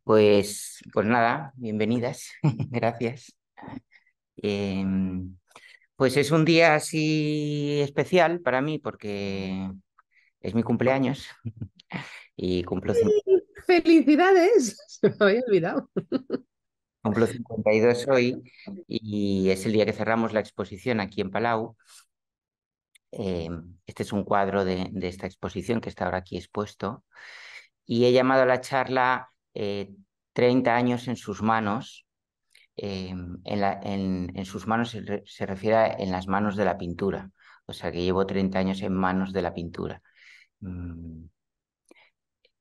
Pues nada, bienvenidas, gracias. Em, pues es un día así especial para mí porque es mi cumpleaños y ¡Felicidades! Se me había olvidado. cumplo 52 hoy y es el día que cerramos la exposición aquí en Palau. Este es un cuadro de esta exposición que está ahora aquí expuesto y he llamado a la charla 30 años en sus manos. En sus manos se refiere en las manos de la pintura, o sea que llevo 30 años en manos de la pintura. Mm,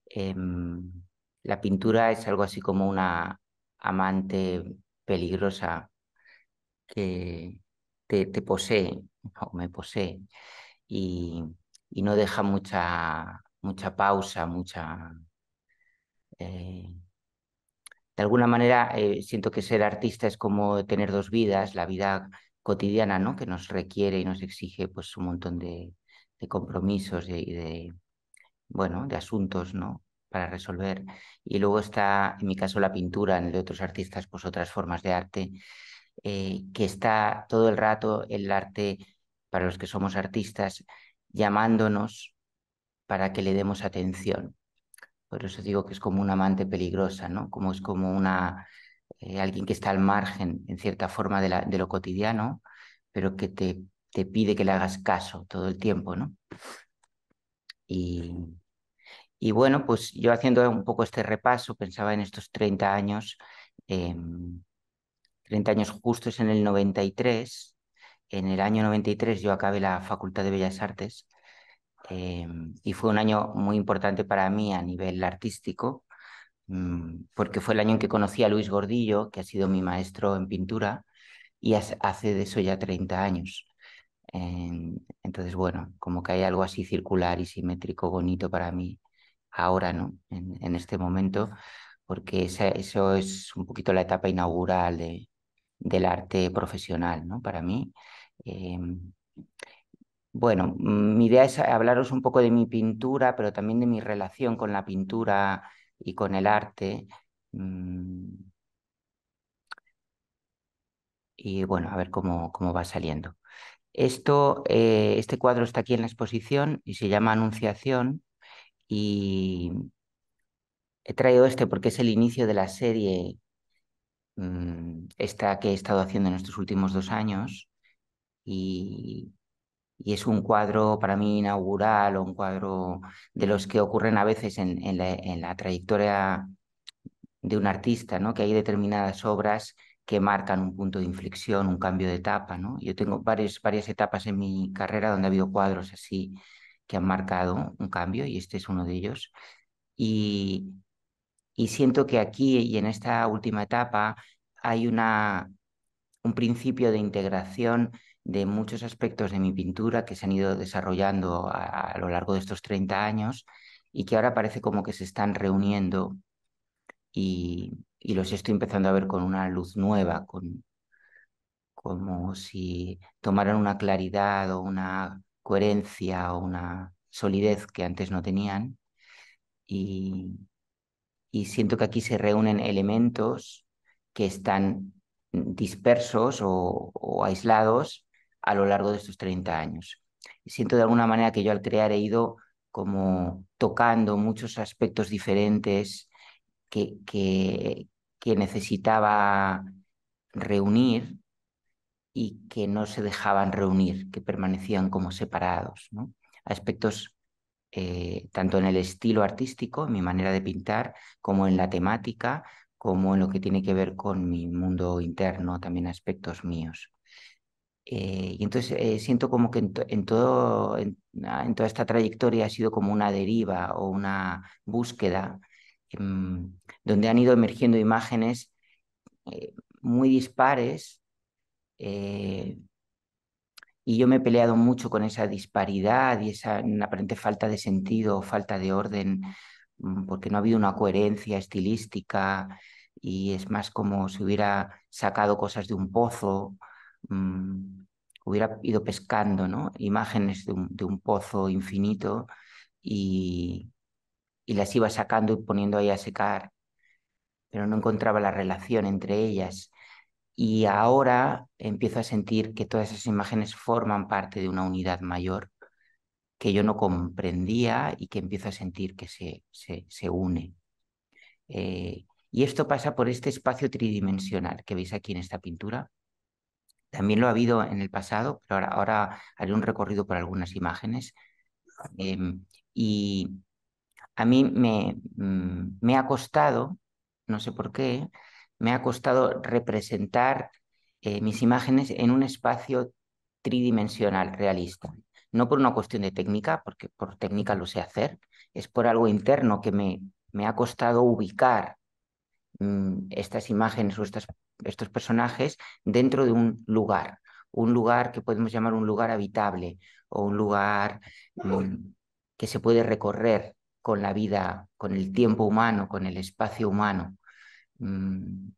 em, la pintura es algo así como una amante peligrosa que te posee o me posee y, y no deja mucha pausa, eh, de alguna manera, siento que ser artista es como tener dos vidas, la vida cotidiana, ¿no? Que nos requiere y nos exige pues un montón de compromisos bueno, de asuntos, ¿no? Para resolver. Y luego está, en mi caso, la pintura, en el de otros artistas, pues otras formas de arte, que está todo el rato el arte, para los que somos artistas, llamándonos para que le demos atención. Por eso digo que es como una amante peligrosa, ¿no? Como es como alguien que está al margen, en cierta forma, de lo cotidiano, pero que te pide que le hagas caso todo el tiempo, ¿no? Y, y bueno, pues yo haciendo un poco este repaso, pensaba en estos 30 años, eh, 30 años justos en el 93. En el año 93 yo acabé la Facultad de Bellas Artes, eh, y fue un año muy importante para mí a nivel artístico, porque fue el año en que conocí a Luis Gordillo, que ha sido mi maestro en pintura, y hace de eso ya 30 años. Entonces, bueno, como que hay algo así circular y simétrico bonito para mí ahora, ¿no? En este momento, porque eso es un poquito la etapa inaugural del arte profesional, ¿no? Para mí. Em, bueno, mi idea es hablaros un poco de mi pintura, pero también de mi relación con la pintura y con el arte. Mm, y bueno, a ver cómo va saliendo. Este cuadro está aquí en la exposición y se llama Anunciación, y he traído este porque es el inicio de la serie, esta que he estado haciendo en estos últimos 2 años, y, y es un cuadro para mí inaugural, o un cuadro de los que ocurren a veces en la trayectoria de un artista, ¿no? Que hay determinadas obras que marcan un punto de inflexión, un cambio de etapa, ¿no? Yo tengo varias etapas en mi carrera donde ha habido cuadros así que han marcado un cambio, y este es uno de ellos. Y, y siento que aquí y en esta última etapa hay un principio de integración de muchos aspectos de mi pintura que se han ido desarrollando a lo largo de estos 30 años, y que ahora parece como que se están reuniendo, y los estoy empezando a ver con una luz nueva, como si tomaran una claridad o una coherencia o una solidez que antes no tenían. Y, y siento que aquí se reúnen elementos que están dispersos o aislados a lo largo de estos 30 años. Y siento de alguna manera que yo al crear he ido como tocando muchos aspectos diferentes que, que, que necesitaba reunir y que no se dejaban reunir, que permanecían como separados, ¿no? Aspectos, tanto en el estilo artístico, en mi manera de pintar, como en la temática, como en lo que tiene que ver con mi mundo interno, también aspectos míos. Y entonces siento como que en toda esta trayectoria ha sido como una deriva o una búsqueda, donde han ido emergiendo imágenes eh, muy dispares, eh, y yo me he peleado mucho con esa disparidad y esa aparente falta de sentido, falta de orden, porque no ha habido una coherencia estilística, y es más como si hubiera sacado cosas de un pozo, mm, hubiera ido pescando, ¿no? Imágenes de un pozo infinito, y, y las iba sacando y poniendo ahí a secar. pero no encontraba la relación entre ellas. Y ahora empiezo a sentir que todas esas imágenes forman parte de una unidad mayor que yo no comprendía y que empiezo a sentir que se une. Y esto pasa por este espacio tridimensional que veis aquí en esta pintura. También lo ha habido en el pasado, pero ahora haré un recorrido por algunas imágenes. Y a mí me ha costado, no sé por qué, me ha costado representar mis imágenes en un espacio tridimensional, realista. No por una cuestión de técnica, porque por técnica lo sé hacer, es por algo interno que me ha costado ubicar estas imágenes o estos personajes dentro de un lugar que podemos llamar un lugar habitable o un lugar que se puede recorrer con la vida, con el tiempo humano, con el espacio humano. Mm,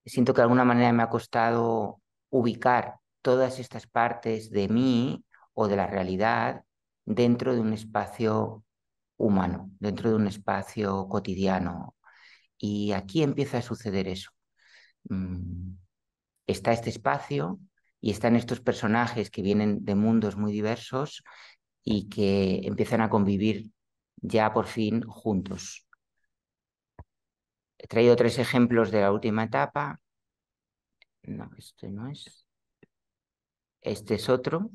Siento que de alguna manera me ha costado ubicar todas estas partes de mí o de la realidad dentro de un espacio humano, dentro de un espacio cotidiano. Y aquí empieza a suceder eso. Mm, Está este espacio y están estos personajes que vienen de mundos muy diversos y que empiezan a convivir ya por fin juntos. He traído tres ejemplos de la última etapa. No, este no es. Este es otro.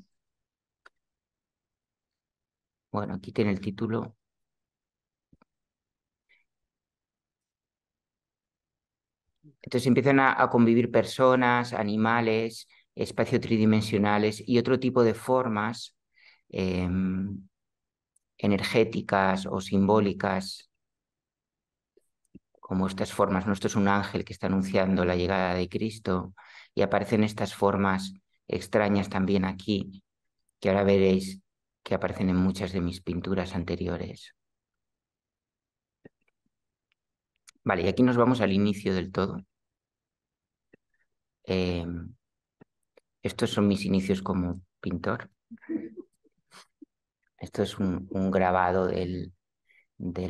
Bueno, aquí tiene el título. Entonces empiezan a convivir personas, animales, espacios tridimensionales y otro tipo de formas energéticas o simbólicas, como estas formas. No, esto es un ángel que está anunciando la llegada de Cristo y aparecen estas formas extrañas también aquí, que ahora veréis que aparecen en muchas de mis pinturas anteriores. Vale, y aquí nos vamos al inicio del todo. Eh, Estos son mis inicios como pintor. Esto es un grabado del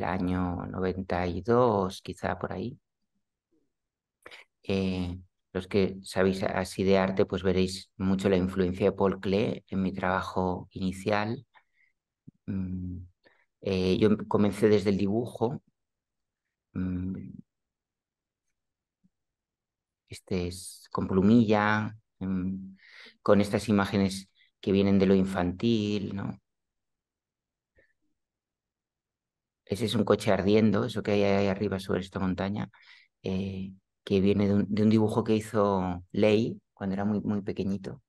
año 92, quizá por ahí. Eh, los que sabéis así de arte, pues veréis mucho la influencia de Paul Klee en mi trabajo inicial. Mm, yo comencé desde el dibujo. mm, Este es con plumilla, con estas imágenes que vienen de lo infantil, ¿no? Ese es un coche ardiendo, eso que hay ahí arriba sobre esta montaña, eh, que viene de un dibujo que hizo Ley cuando era muy pequeñito,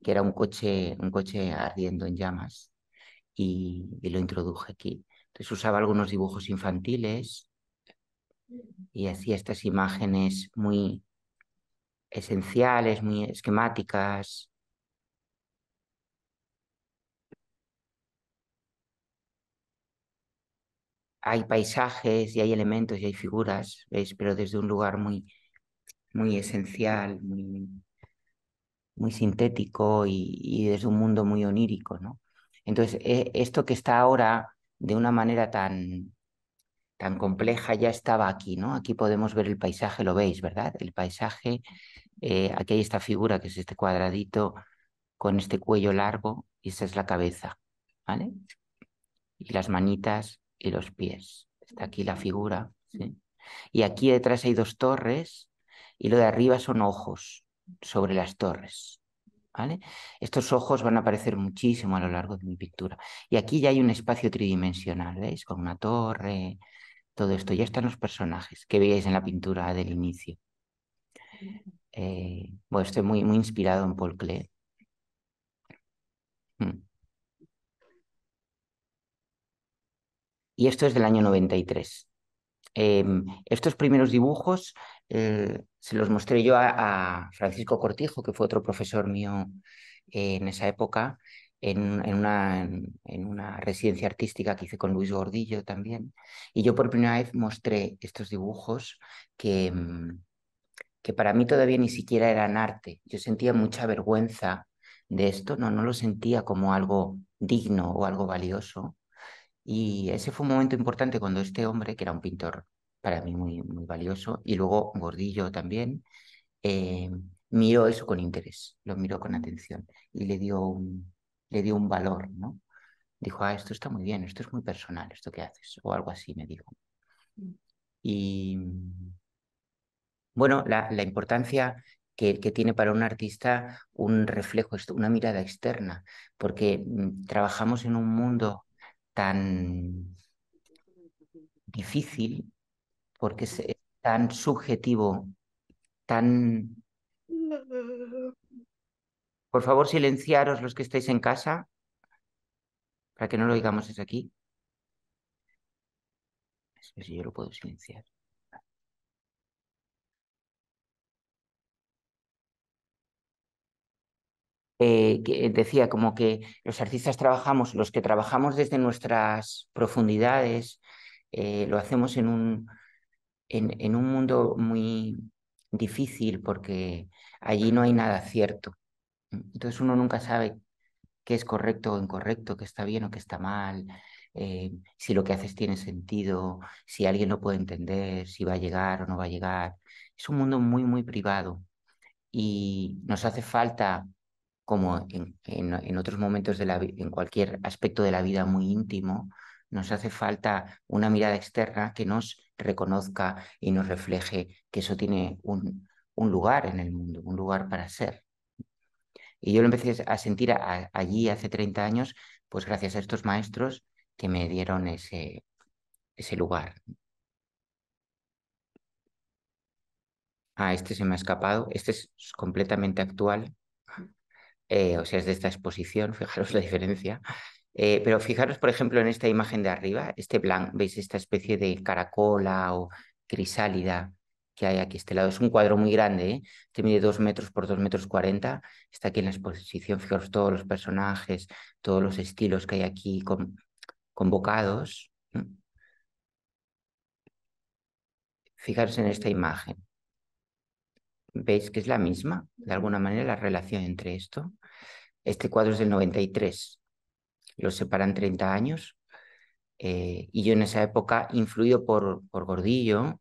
que era un coche ardiendo en llamas, y lo introduje aquí. Entonces usaba algunos dibujos infantiles y hacía estas imágenes muy esenciales, muy esquemáticas. Hay paisajes y hay elementos y hay figuras, ¿veis? Pero desde un lugar muy esencial, muy sintético y desde un mundo muy onírico, ¿no? Entonces, esto que está ahora de una manera tan compleja ya estaba aquí, ¿no? Aquí podemos ver el paisaje, lo veis, ¿verdad? El paisaje, aquí hay esta figura que es este cuadradito con este cuello largo y esa es la cabeza, ¿vale? Y las manitas y los pies. Está aquí la figura, ¿sí? Y aquí detrás hay dos torres y lo de arriba son ojos sobre las torres, ¿vale? Estos ojos van a aparecer muchísimo a lo largo de mi pintura. Y aquí ya hay un espacio tridimensional, ¿veis? Con una torre, todo esto. Ya están los personajes que veíais en la pintura del inicio. Bueno, estoy muy inspirado en Paul Klee. Mm. Y esto es del año 93. Estos primeros dibujos se los mostré yo a Francisco Cortijo, que fue otro profesor mío en esa época, en una residencia artística que hice con Luis Gordillo también. Y yo por primera vez mostré estos dibujos que para mí todavía ni siquiera eran arte. Yo sentía mucha vergüenza de esto, no lo sentía como algo digno o algo valioso. Y ese fue un momento importante cuando este hombre, que era un pintor para mí muy, muy valioso. Y luego Gordillo también eh, miró eso con interés, lo miró con atención y le dio un valor, ¿no? Dijo, ah, esto está muy bien, esto es muy personal, esto que haces, o algo así me dijo. Y bueno, la importancia que tiene para un artista un reflejo, una mirada externa, porque trabajamos en un mundo tan difícil, porque es tan subjetivo, tan... Por favor, silenciaros los que estáis en casa, para que no lo oigamos desde aquí. A ver si yo lo puedo silenciar. Que decía como que los artistas trabajamos, los que trabajamos desde nuestras profundidades, lo hacemos en un mundo muy difícil porque allí no hay nada cierto. Entonces uno nunca sabe qué es correcto o incorrecto, qué está bien o qué está mal, si lo que haces tiene sentido, si alguien lo puede entender, si va a llegar o no va a llegar. Es un mundo muy, muy privado y nos hace falta, como en otros momentos de en cualquier aspecto de la vida muy íntimo, nos hace falta una mirada externa que nos reconozca y nos refleje que eso tiene un lugar en el mundo, un lugar para ser. Y yo lo empecé a sentir allí hace 30 años, pues gracias a estos maestros que me dieron ese lugar. Ah, este se me ha escapado. Este es completamente actual. O sea, es de esta exposición, fijaros la diferencia. Pero fijaros, por ejemplo, en esta imagen de arriba, este blanco, ¿veis esta especie de caracola o crisálida que hay aquí a este lado? Es un cuadro muy grande, ¿eh? Que mide 2 metros por 2,40 m. Está aquí en la exposición, fijaros todos los personajes, todos los estilos que hay aquí convocados. Fijaros en esta imagen. ¿Veis que es la misma? De alguna manera, la relación entre esto. Este cuadro es del 93. Los separan 30 años. Y yo en esa época, influido por Gordillo,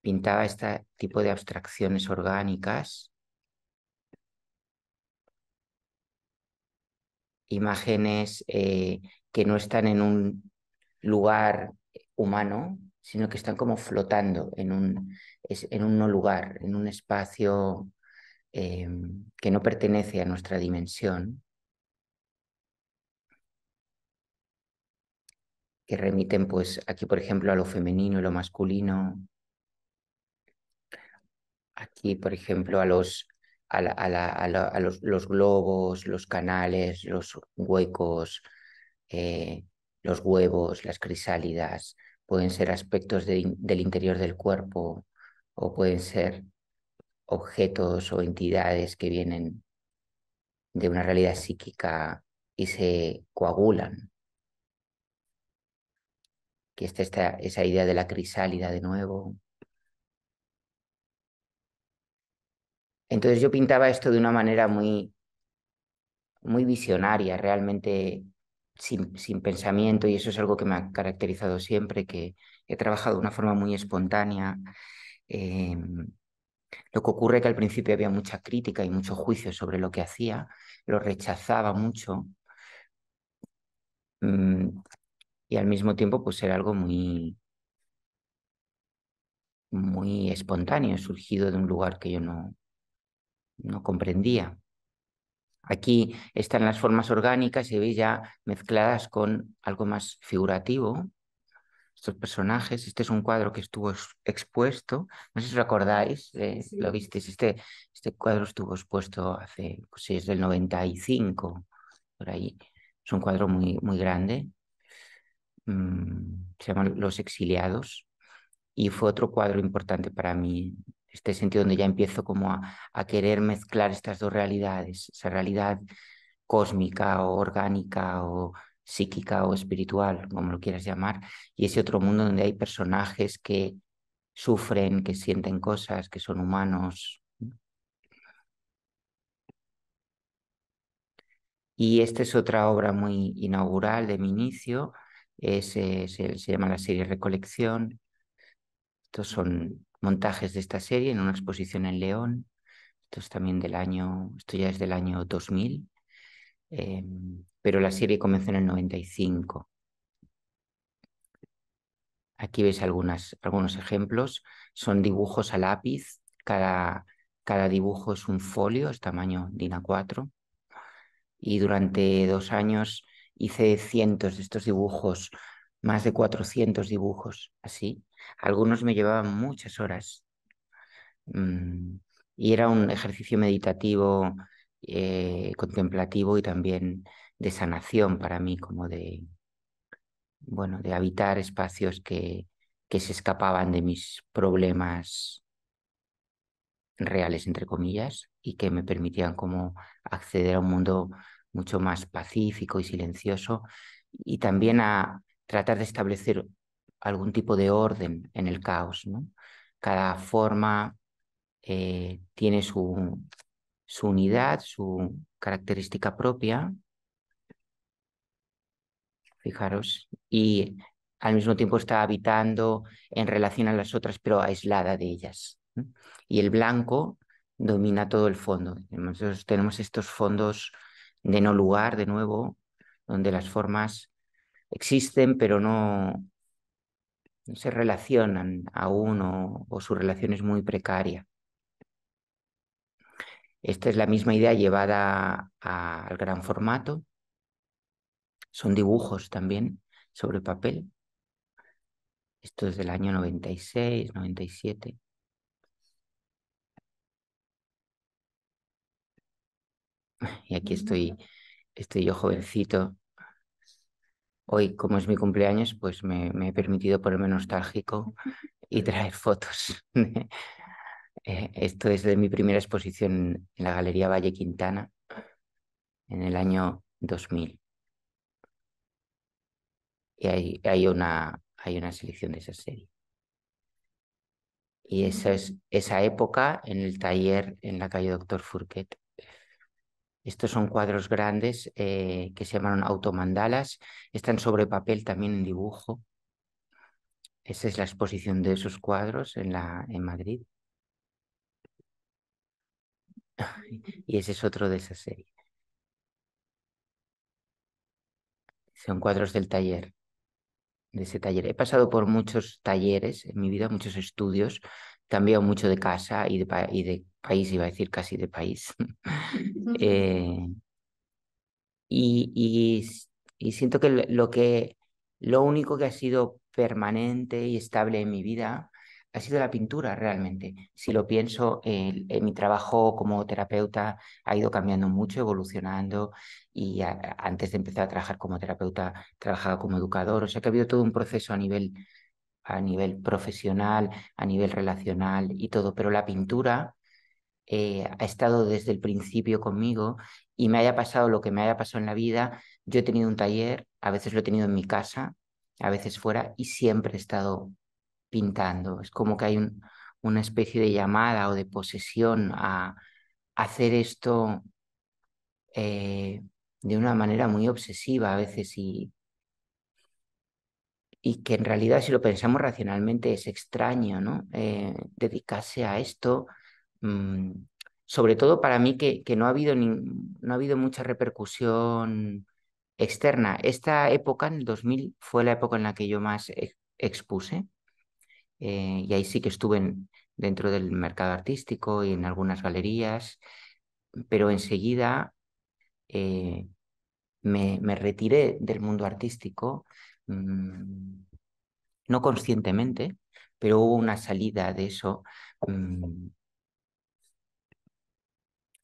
pintaba este tipo de abstracciones orgánicas, imágenes que no están en un lugar humano, sino que están como flotando en un no lugar, en un espacio eh, que no pertenece a nuestra dimensión, que remiten pues aquí, por ejemplo, a lo femenino y lo masculino, aquí, por ejemplo, a los globos, los canales, los huecos, eh, los huevos, las crisálidas, pueden ser aspectos del interior del cuerpo o pueden ser objetos o entidades que vienen de una realidad psíquica y se coagulan, que está esa idea de la crisálida de nuevo. Entonces yo pintaba esto de una manera muy visionaria, realmente sin pensamiento, y eso es algo que me ha caracterizado siempre, que he trabajado de una forma muy espontánea. Eh, lo que ocurre es que al principio había mucha crítica y mucho juicio sobre lo que hacía, lo rechazaba mucho, mm, y al mismo tiempo pues era algo muy espontáneo, surgido de un lugar que yo no comprendía. Aquí están las formas orgánicas y veis ya mezcladas con algo más figurativo. Estos personajes, este es un cuadro que estuvo expuesto, no sé si os acordáis, Sí. lo visteis, este cuadro estuvo expuesto hace, pues sí, es del 95, por ahí. Es un cuadro muy grande, se llama Los Exiliados, y fue otro cuadro importante para mí, este sentido donde ya empiezo como a querer mezclar estas dos realidades, esa realidad cósmica o orgánica o psíquica o espiritual, como lo quieras llamar, y ese otro mundo donde hay personajes que sufren, que sienten cosas, que son humanos. Y esta es otra obra muy inaugural de mi inicio, se llama la serie Recolección. Estos son montajes de esta serie en una exposición en León. Esto es también esto ya es del año 2000, pero la serie comenzó en el 95. Aquí veis algunos ejemplos. Son dibujos a lápiz. Cada dibujo es un folio, es tamaño DIN A4. Y durante 2 años hice cientos de estos dibujos, más de 400 dibujos, así. Algunos me llevaban muchas horas. Mm, y era un ejercicio meditativo, contemplativo y también de sanación para mí, como bueno, de habitar espacios que se escapaban de mis problemas reales, entre comillas, y que me permitían como acceder a un mundo mucho más pacífico y silencioso, y también a tratar de establecer algún tipo de orden en el caos, ¿no? Cada forma tiene su unidad, su característica propia, fijaros, y al mismo tiempo está habitando en relación a las otras, pero aislada de ellas, ¿no? Y el blanco domina todo el fondo. Nosotros tenemos estos fondos de no lugar, de nuevo, donde las formas existen, pero no se relacionan aún o su relación es muy precaria. Esta es la misma idea llevada al gran formato. Son dibujos también sobre papel. Esto es del año 96, 97. Y aquí estoy yo jovencito. Hoy, como es mi cumpleaños, pues me he permitido ponerme nostálgico y traer fotos. Esto es de mi primera exposición en la Galería Valle Quintana en el año 2000. Y hay una selección de esa serie. Y esa es esa época en el taller en la calle Doctor Furquet. Estos son cuadros grandes que se llaman automandalas. Están sobre papel también en dibujo. Esa es la exposición de esos cuadros en Madrid. Y ese es otro de esa serie. Son cuadros del taller, de ese taller. He pasado por muchos talleres en mi vida, muchos estudios. He cambiado mucho de casa y de país, iba a decir casi de país. Eh, Y, y, y siento que lo único que ha sido permanente y estable en mi vida ha sido la pintura realmente. Si lo pienso, mi trabajo como terapeuta ha ido cambiando mucho, evolucionando y antes de empezar a trabajar como terapeuta trabajaba como educador. O sea que ha habido todo un proceso a nivel profesional, a nivel relacional y todo, pero la pintura ha estado desde el principio conmigo y me haya pasado lo que me haya pasado en la vida, yo he tenido un taller, a veces lo he tenido en mi casa, a veces fuera y siempre he estado pintando. Es como que hay una especie de llamada o de posesión a hacer esto de una manera muy obsesiva a veces y que en realidad si lo pensamos racionalmente es extraño, ¿no? Dedicarse a esto, mm, sobre todo para mí que no ha habido mucha repercusión externa. Esta época, en el 2000, fue la época en la que yo más expuse y ahí sí que estuve dentro del mercado artístico y en algunas galerías, pero enseguida eh, me retiré del mundo artístico. mm, no conscientemente, pero hubo una salida de eso. Mm,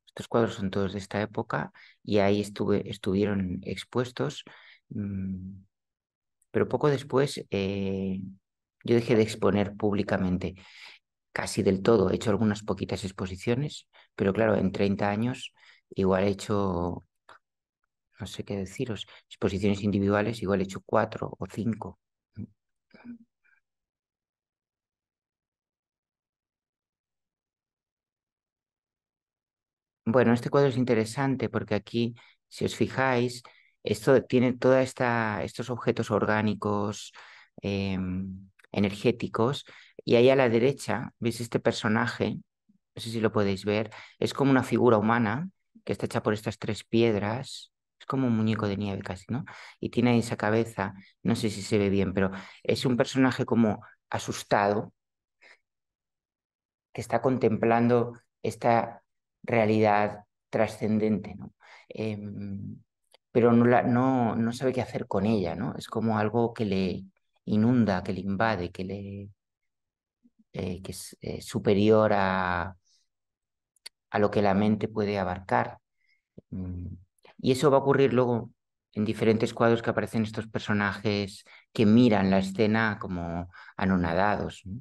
Estos cuadros son todos de esta época y ahí estuvieron expuestos, mm, pero poco después yo dejé de exponer públicamente, casi del todo. He hecho algunas poquitas exposiciones, pero claro, en 30 años igual he hecho, no sé qué deciros, exposiciones individuales, igual he hecho 4 o 5. Bueno, este cuadro es interesante porque aquí, si os fijáis, esto tiene estos objetos orgánicos, energéticos. Y ahí a la derecha, ¿veis este personaje? No sé si lo podéis ver. Es como una figura humana que está hecha por estas tres piedras. Es como un muñeco de nieve casi, ¿no? Y tiene ahí esa cabeza, no sé si se ve bien, pero es un personaje como asustado que está contemplando esta realidad trascendente, ¿no? Em, pero no sabe qué hacer con ella, ¿no? Es como algo que le inunda, que le invade, que es superior a lo que la mente puede abarcar. Mm, Y eso va a ocurrir luego en diferentes cuadros que aparecen estos personajes que miran la escena como anonadados, ¿no?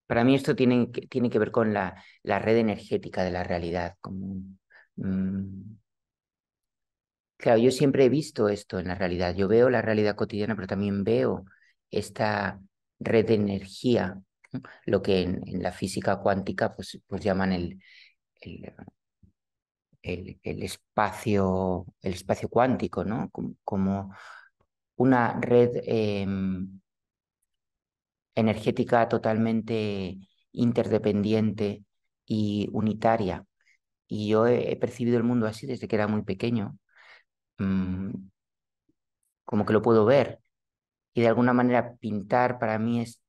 Para mí esto tiene que ver con la red energética de la realidad. Mm, claro, yo siempre he visto esto en la realidad. Yo veo la realidad cotidiana, pero también veo esta red de energía, ¿no? Lo que en la física cuántica pues llaman el, el espacio cuántico, ¿no? Como una red energética totalmente interdependiente y unitaria. Y yo he percibido el mundo así desde que era muy pequeño, mm, como que lo puedo ver. Y de alguna manera pintar para mí es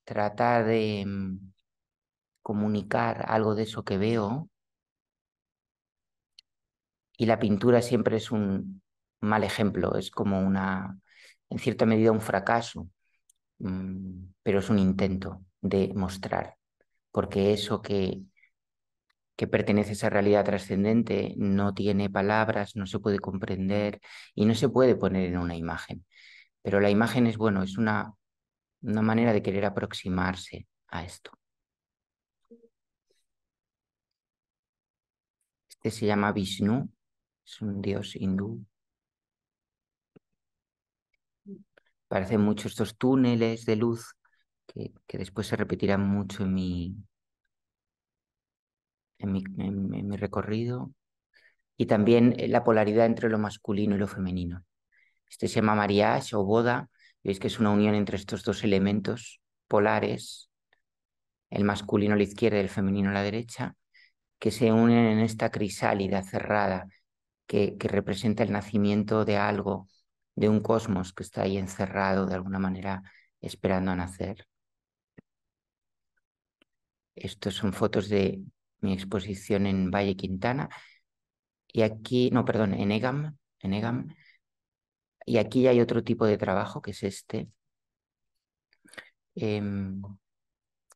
tratar de comunicar algo de eso que veo. Y la pintura siempre es un mal ejemplo, es como en cierta medida, un fracaso, pero es un intento de mostrar, porque eso que pertenece a esa realidad trascendente no tiene palabras, no se puede comprender y no se puede poner en una imagen. Pero la imagen es, bueno, es una manera de querer aproximarse a esto. Este se llama Vishnu, es un dios hindú. Parecen mucho estos túneles de luz que después se repetirán mucho en mi recorrido. Y también la polaridad entre lo masculino y lo femenino. Este se llama mariage o boda. Veis que es una unión entre estos dos elementos polares, el masculino a la izquierda y el femenino a la derecha, que se unen en esta crisálida cerrada que representa el nacimiento de algo, de un cosmos que está ahí encerrado de alguna manera esperando a nacer. Estos son fotos de mi exposición en Valle Quintana y aquí, no, perdón, en Egam. Y aquí hay otro tipo de trabajo que es este. Em,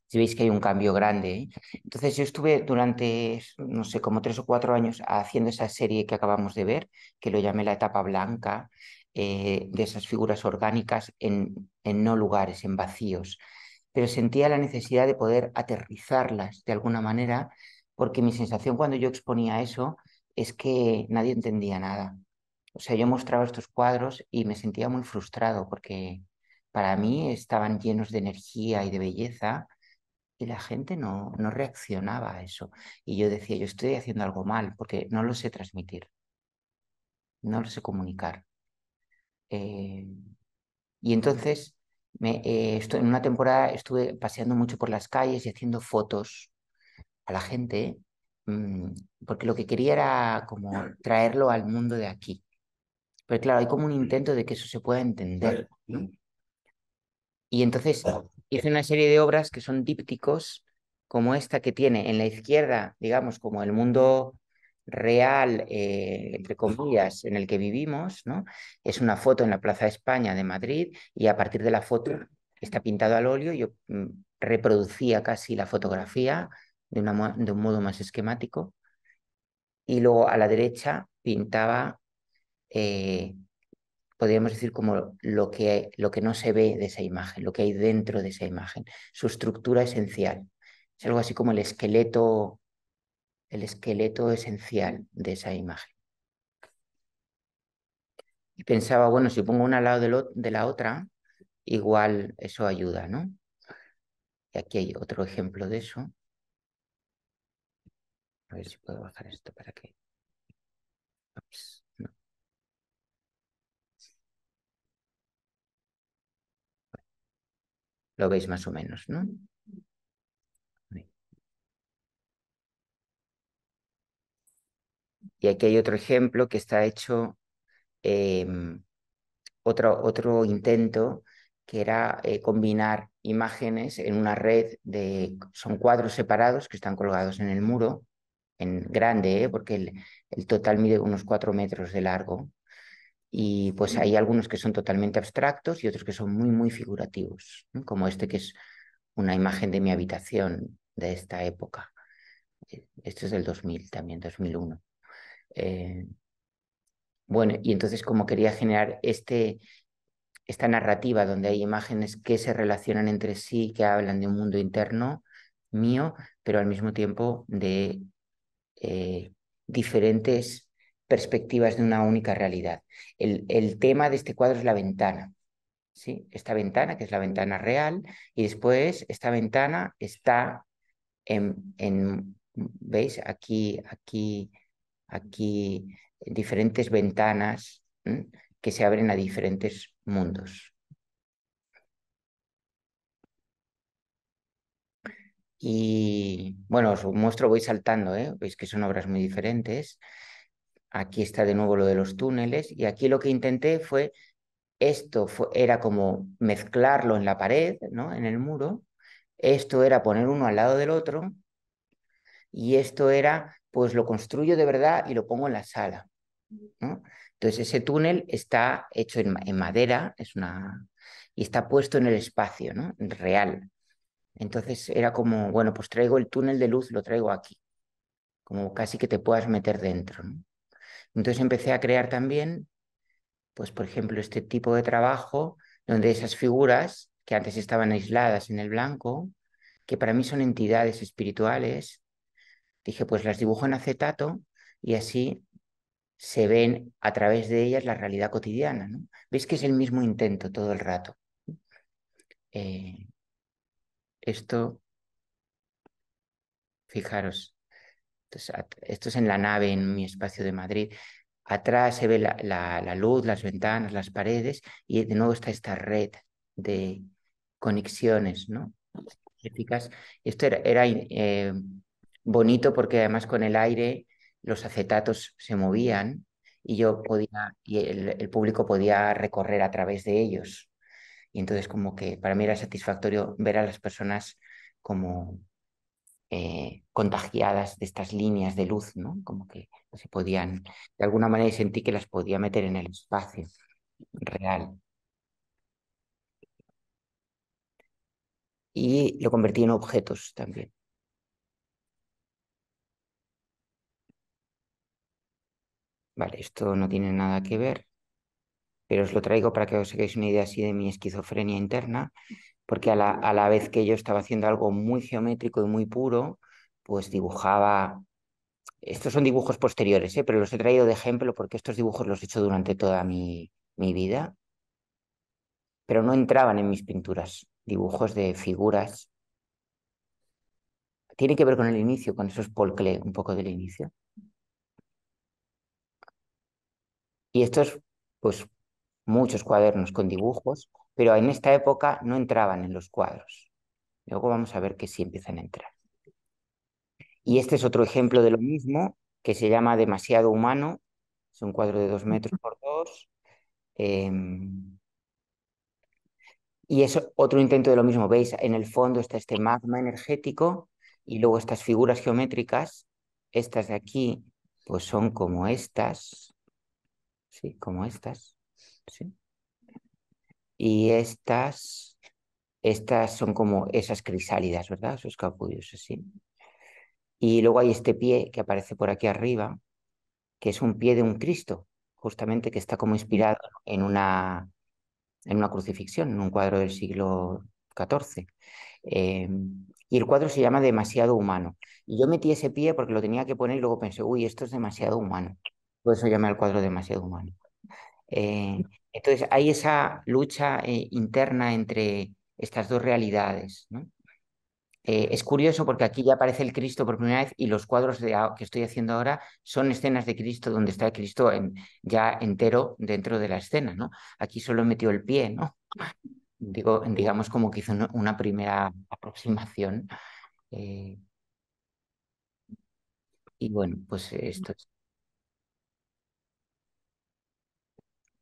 Si veis que hay un cambio grande, ¿eh? Entonces yo estuve durante, no sé, como 3 o 4 años haciendo esa serie que acabamos de ver, que lo llamé la etapa blanca, de esas figuras orgánicas en no lugares, en vacíos. Pero sentía la necesidad de poder aterrizarlas de alguna manera, porque mi sensación cuando yo exponía eso es que nadie entendía nada. O sea, yo mostraba estos cuadros y me sentía muy frustrado porque para mí estaban llenos de energía y de belleza y la gente no reaccionaba a eso. Y yo decía, yo estoy haciendo algo mal porque no lo sé transmitir, no lo sé comunicar. Eh, y entonces, en una temporada estuve paseando mucho por las calles y haciendo fotos a la gente, mm, porque lo que quería era como traerlo al mundo de aquí. Pero claro, hay como un intento de que eso se pueda entender, ¿no? Y entonces hice una serie de obras que son dípticos, como esta que tiene en la izquierda, digamos, como el mundo real, entre comillas, en el que vivimos, ¿no? Es una foto en la Plaza de España de Madrid y a partir de la foto está pintado al óleo. Yo reproducía casi la fotografía de un modo más esquemático y luego a la derecha pintaba eh, podríamos decir como lo que no se ve de esa imagen, lo que hay dentro de esa imagen, su estructura esencial. Es algo así como el esqueleto esencial de esa imagen. Y pensaba, bueno, si pongo una al lado de la otra, igual eso ayuda, ¿no? Y aquí hay otro ejemplo de eso. A ver si puedo bajar esto para que... Ups, no, lo veis más o menos, ¿no? Y aquí hay otro ejemplo que está hecho, em, otro intento, que era combinar imágenes en una red son cuadros separados que están colgados en el muro, en grande, porque el total mide unos 4 metros de largo. Y pues hay algunos que son totalmente abstractos y otros que son muy, muy figurativos, ¿no? Como este que es una imagen de mi habitación de esta época. Este es del 2000 también, 2001. Eh, bueno, y entonces como quería generar esta narrativa donde hay imágenes que se relacionan entre sí, que hablan de un mundo interno mío, pero al mismo tiempo de diferentes perspectivas de una única realidad. El tema de este cuadro es la ventana. ¿Sí? Esta ventana, que es la ventana real, y después esta ventana está ¿veis? Aquí, diferentes ventanas, ¿m? Que se abren a diferentes mundos. Y bueno, os muestro, voy saltando, ¿eh? Veis que son obras muy diferentes. Aquí está de nuevo lo de los túneles, y aquí lo que intenté fue, era como mezclarlo en la pared, ¿no? En el muro. Esto era poner uno al lado del otro, y esto era, pues lo construyo de verdad y lo pongo en la sala, ¿no? Entonces ese túnel está hecho en madera, y está puesto en el espacio, ¿no? Real. Entonces era como, bueno, pues traigo el túnel de luz, lo traigo aquí, como casi que te puedas meter dentro, ¿no? Entonces empecé a crear también, pues por ejemplo, este tipo de trabajo donde esas figuras que antes estaban aisladas en el blanco, que para mí son entidades espirituales, dije, pues las dibujo en acetato y así se ven a través de ellas la realidad cotidiana, ¿no? ¿Ves que es el mismo intento todo el rato? Eh, esto, fijaros, esto es en la nave, en mi espacio de Madrid. Atrás se ve la luz, las ventanas, las paredes, y de nuevo está esta red de conexiones, ¿no? Eficaz. Esto era bonito porque además con el aire los acetatos se movían y el público podía recorrer a través de ellos. Y entonces como que para mí era satisfactorio ver a las personas como contagiadas de estas líneas de luz, ¿no? Como que se podían, de alguna manera sentí que las podía meter en el espacio real. Y lo convertí en objetos también. Vale, esto no tiene nada que ver, pero os lo traigo para que os hagáis una idea así de mi esquizofrenia interna, porque a la vez que yo estaba haciendo algo muy geométrico y muy puro, pues dibujaba. Estos son dibujos posteriores, ¿eh? Pero los he traído de ejemplo porque estos dibujos los he hecho durante toda mi vida, pero no entraban en mis pinturas. Dibujos de figuras. Tiene que ver con el inicio, con esos Paul Klee, un poco del inicio. Y estos, pues, muchos cuadernos con dibujos, pero en esta época no entraban en los cuadros. Luego vamos a ver que sí empiezan a entrar. Y este es otro ejemplo de lo mismo, que se llama Demasiado Humano. Es un cuadro de 2 metros por 2. Y es otro intento de lo mismo. ¿Veis? En el fondo está este magma energético y luego estas figuras geométricas. Estas de aquí, pues son como estas, ¿sí? Como estas, ¿sí? Y estas son como esas crisálidas, ¿verdad? Esos capullos así. Y luego hay este pie que aparece por aquí arriba, que es un pie de un Cristo, justamente que está como inspirado en una crucifixión, en un cuadro del siglo XIV. Eh, y el cuadro se llama Demasiado Humano. Y yo metí ese pie porque lo tenía que poner y luego pensé, uy, esto es demasiado humano. Por eso llamé al cuadro Demasiado Humano. Eh, entonces hay esa lucha interna entre estas dos realidades, ¿no? Es curioso porque aquí ya aparece el Cristo por primera vez y los cuadros que estoy haciendo ahora son escenas de Cristo donde está el Cristo ya entero dentro de la escena, ¿no? Aquí solo metió el pie, ¿no? Digo, digamos como que hizo una primera aproximación. eh, y bueno, pues esto es.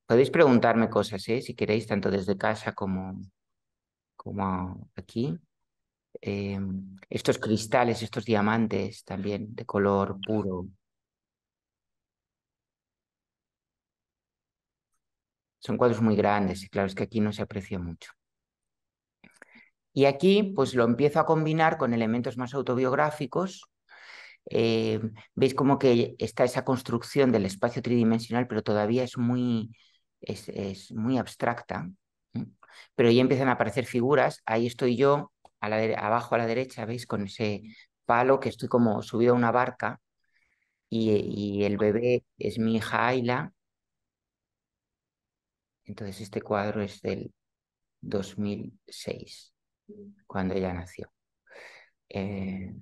Podéis preguntarme cosas, si queréis, tanto desde casa como aquí. Eh, Estos cristales, estos diamantes también de color puro, son cuadros muy grandes y claro, es que aquí no se aprecia mucho. Y aquí pues lo empiezo a combinar con elementos más autobiográficos. Veis como que está esa construcción del espacio tridimensional, pero todavía es muy abstracta. ¿Mm? Pero ya empiezan a aparecer figuras. Ahí estoy yo, abajo a la derecha, ¿veis? Con ese palo que estoy como subido a una barca y el bebé es mi hija Ayla. Entonces este cuadro es del 2006 cuando ella nació. Eh,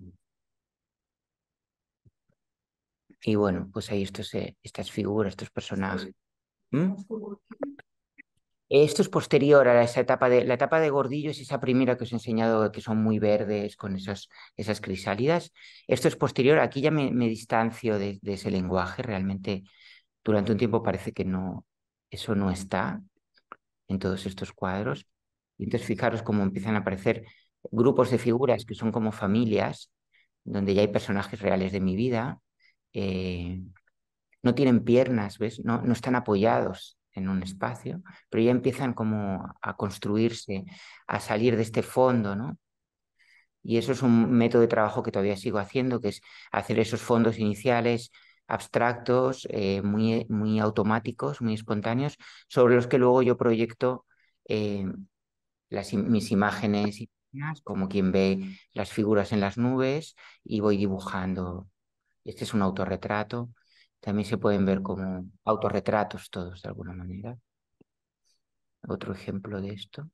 y bueno, pues ahí estas figuras, estos personajes. ¿Mm? Esto es posterior a esa etapa la etapa de Gordillo es esa primera que os he enseñado que son muy verdes con esas crisálidas. Esto es posterior, aquí ya me distancio de ese lenguaje, realmente durante un tiempo parece que no, eso no está en todos estos cuadros. Y entonces fijaros cómo empiezan a aparecer grupos de figuras que son como familias, donde ya hay personajes reales de mi vida. eh, no tienen piernas, ¿ves? No están apoyados en un espacio, pero ya empiezan como a construirse, a salir de este fondo, ¿no? Y eso es un método de trabajo que todavía sigo haciendo, que es hacer esos fondos iniciales abstractos, muy automáticos, muy espontáneos, sobre los que luego yo proyecto eh, mis imágenes, como quien ve las figuras en las nubes y voy dibujando. Este es un autorretrato. También se pueden ver como autorretratos todos de alguna manera. Otro ejemplo de esto.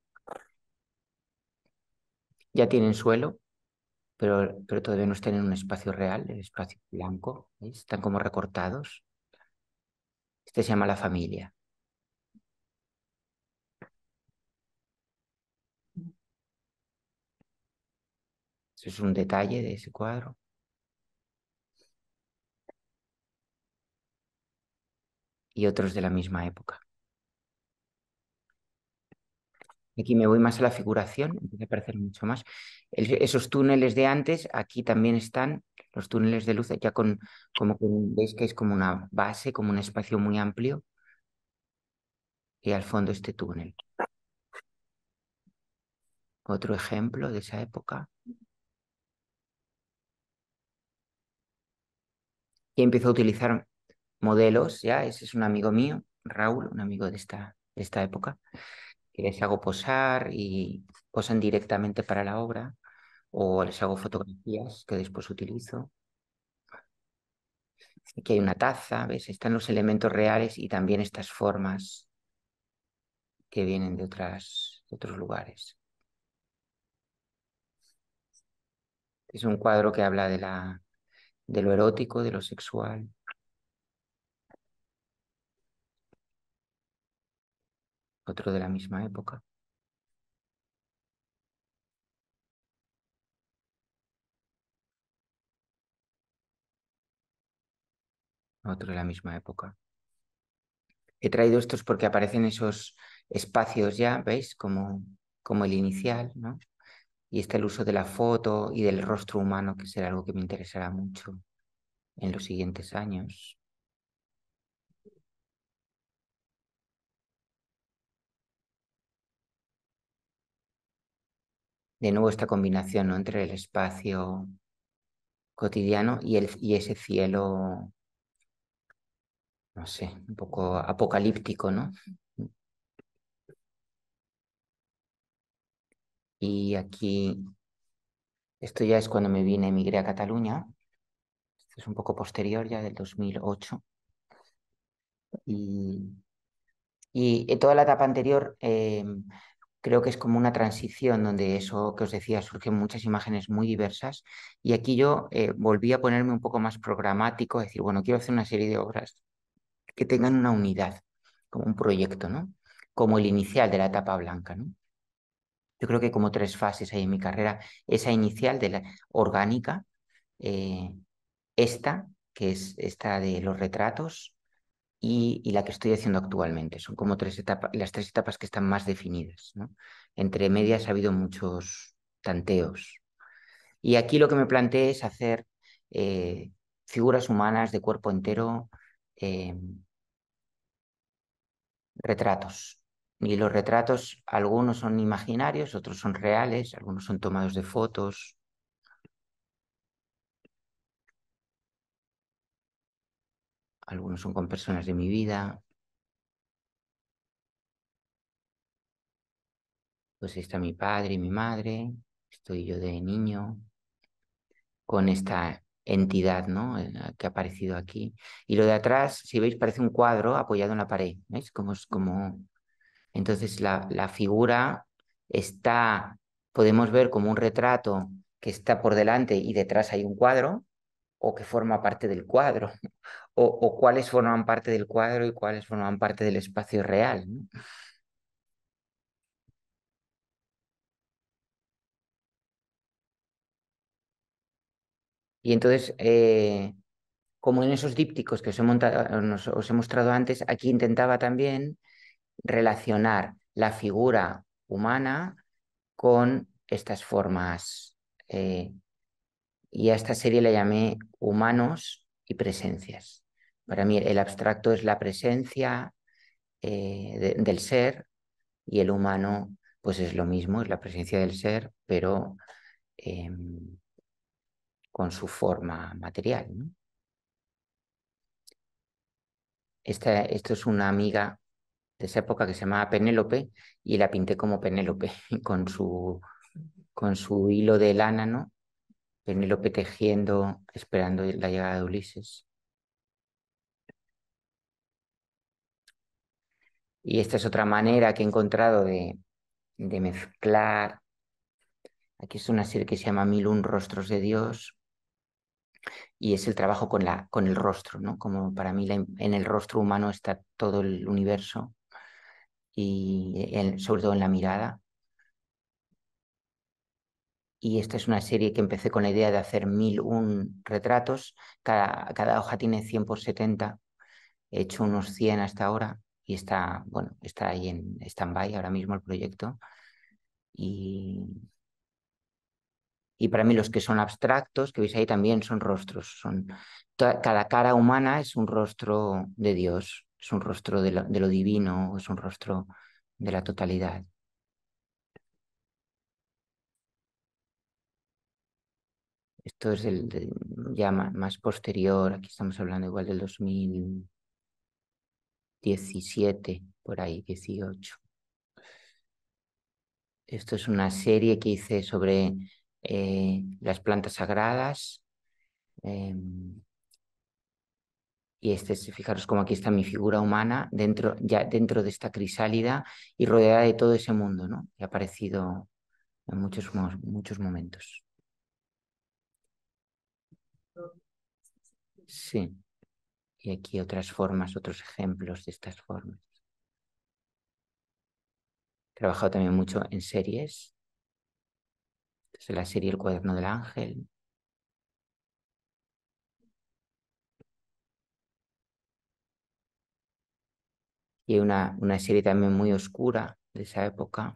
Ya tienen suelo, pero todavía no están en un espacio real, el espacio blanco. ¿Veis? Están como recortados. Este se llama La Familia. Eso es un detalle de ese cuadro. Y otros de la misma época. Aquí me voy más a la figuración, empieza a aparecer mucho más. Esos túneles de antes, aquí también están los túneles de luz, ya veis que es como una base, como un espacio muy amplio, y al fondo este túnel. Otro ejemplo de esa época. Y empezó a utilizar modelos, ya, ese es un amigo mío, Raúl, un amigo de esta época, que les hago posar y posan directamente para la obra, o les hago fotografías que después utilizo. Aquí hay una taza, ¿ves? Están los elementos reales y también estas formas que vienen de otros lugares. Es un cuadro que habla de lo erótico, de lo sexual, otro de la misma época, otro de la misma época. He traído estos porque aparecen esos espacios ya, ¿veis? Como el inicial, ¿no? Y está el uso de la foto y del rostro humano, que será algo que me interesará mucho en los siguientes años. De nuevo esta combinación, ¿no? Entre el espacio cotidiano y ese cielo, no sé, un poco apocalíptico, ¿no? Y aquí, esto ya es cuando emigré a Cataluña, esto es un poco posterior, ya del 2008, y, y en toda la etapa anterior creo que es como una transición donde eso que os decía, surgen muchas imágenes muy diversas. Y aquí yo volví a ponerme un poco más programático, es decir, bueno, quiero hacer una serie de obras que tengan una unidad, como un proyecto, ¿no? Como el inicial de la etapa blanca, ¿no? Yo creo que hay como tres fases ahí en mi carrera. Esa inicial de la orgánica, eh, esta, que es esta de los retratos, y la que estoy haciendo actualmente. Son como tres etapas, las tres etapas que están más definidas, ¿no? Entre medias ha habido muchos tanteos. Y aquí lo que me planteé es hacer eh, figuras humanas de cuerpo entero, eh, retratos. Y los retratos, algunos son imaginarios, otros son reales, algunos son tomados de fotos, algunos son con personas de mi vida. Pues ahí está mi padre y mi madre, estoy yo de niño con esta entidad, ¿no? Que ha aparecido aquí. Y lo de atrás, si veis, parece un cuadro apoyado en la pared, ¿veis? Como es como... Entonces la figura está, podemos ver como un retrato que está por delante y detrás hay un cuadro, o que forma parte del cuadro, o cuáles forman parte del cuadro y cuáles forman parte del espacio real, ¿no? Y entonces, como en esos dípticos que os he mostrado antes, aquí intentaba también relacionar la figura humana con estas formas. Y a esta serie le llamé Humanos y Presencias. Para mí el abstracto es la presencia del ser, y el humano pues es lo mismo, es la presencia del ser, pero eh, con su forma material, ¿no? Esto es una amiga de esa época que se llamaba Penélope, y la pinté como Penélope con su hilo de lana, ¿no? Penélope tejiendo, esperando la llegada de Ulises. Y esta es otra manera que he encontrado de mezclar. Aquí es una serie que se llama Mil un rostros de Dios, y es el trabajo con el rostro, ¿no? Como para mí en el rostro humano está todo el universo, y sobre todo en la mirada. Y esta es una serie que empecé con la idea de hacer 1001 retratos. Cada hoja tiene 100 por 70. He hecho unos 100 hasta ahora y está, bueno, está ahí en stand-by ahora mismo el proyecto. Y, y para mí los que son abstractos, que veis ahí también son rostros. Cada cara humana es un rostro de Dios, es un rostro de lo divino, es un rostro de la totalidad. Esto es ya más posterior, aquí estamos hablando igual del 2017, por ahí, 18. Esto es una serie que hice sobre las plantas sagradas. eh, y fijaros como aquí está mi figura humana dentro, ya dentro de esta crisálida y rodeada de todo ese mundo, ¿no? Que ha aparecido en muchos momentos. Sí, y aquí otras formas, otros ejemplos de estas formas. He trabajado también mucho en series. Esta es la serie El cuaderno del ángel. Y hay una serie también muy oscura de esa época.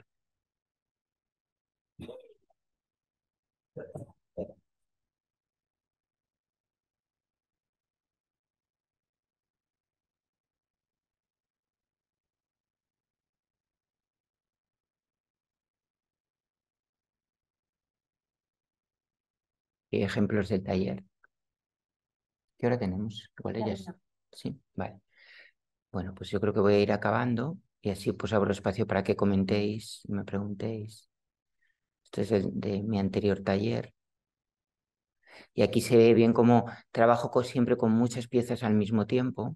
Y ejemplos del taller. ¿Qué hora tenemos? Igual ya es... Sí, vale. Bueno, pues yo creo que voy a ir acabando y así pues abro espacio para que comentéis y me preguntéis. Esto es de mi anterior taller. Y aquí se ve bien cómo trabajo siempre con muchas piezas al mismo tiempo.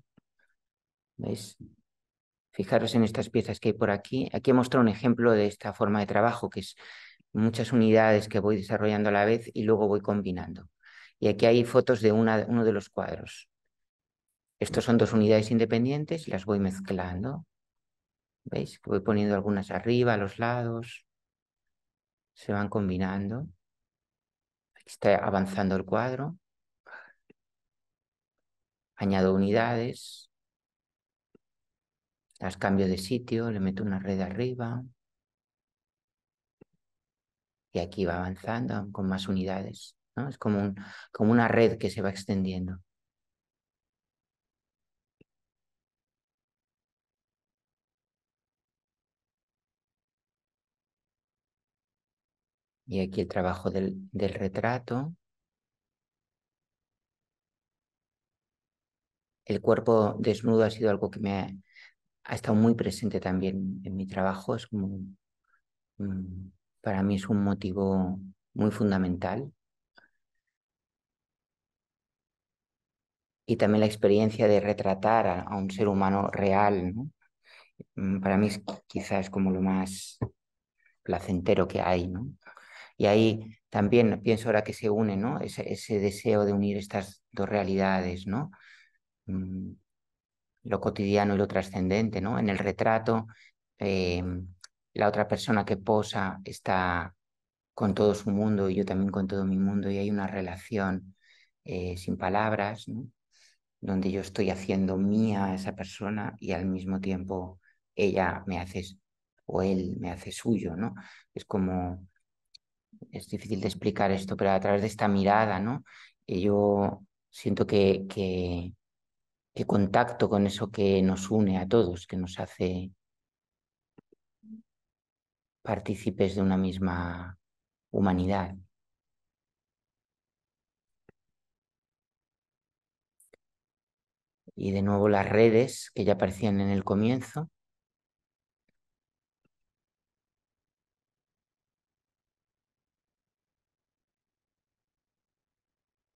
¿Veis? Fijaros en estas piezas que hay por aquí. Aquí he mostrado un ejemplo de esta forma de trabajo, que es muchas unidades que voy desarrollando a la vez y luego voy combinando. Y aquí hay fotos de uno de los cuadros. Estos son dos unidades independientes y las voy mezclando. ¿Veis? Voy poniendo algunas arriba, a los lados. Se van combinando. Aquí está avanzando el cuadro. Añado unidades. Las cambio de sitio. Le meto una red arriba. Y aquí va avanzando con más unidades, ¿no? Es como una red que se va extendiendo. Y aquí el trabajo del retrato. El cuerpo desnudo ha sido algo que ha estado muy presente también en mi trabajo. Es como, para mí es un motivo muy fundamental. Y también la experiencia de retratar a un ser humano real, ¿no? Para mí quizás como lo más placentero que hay, ¿no? Y ahí también pienso ahora que se une, ¿no? Ese deseo de unir estas dos realidades, ¿no? Mm, lo cotidiano y lo trascendente, ¿no? En el retrato, eh, la otra persona que posa está con todo su mundo y yo también con todo mi mundo y hay una relación sin palabras, ¿no? Donde yo estoy haciendo mía a esa persona y al mismo tiempo ella me hace o él me hace suyo, ¿no? Es como es difícil de explicar esto, pero a través de esta mirada, ¿no? Yo siento que contacto con eso que nos une a todos, que nos hace partícipes de una misma humanidad. Y de nuevo las redes que ya aparecían en el comienzo.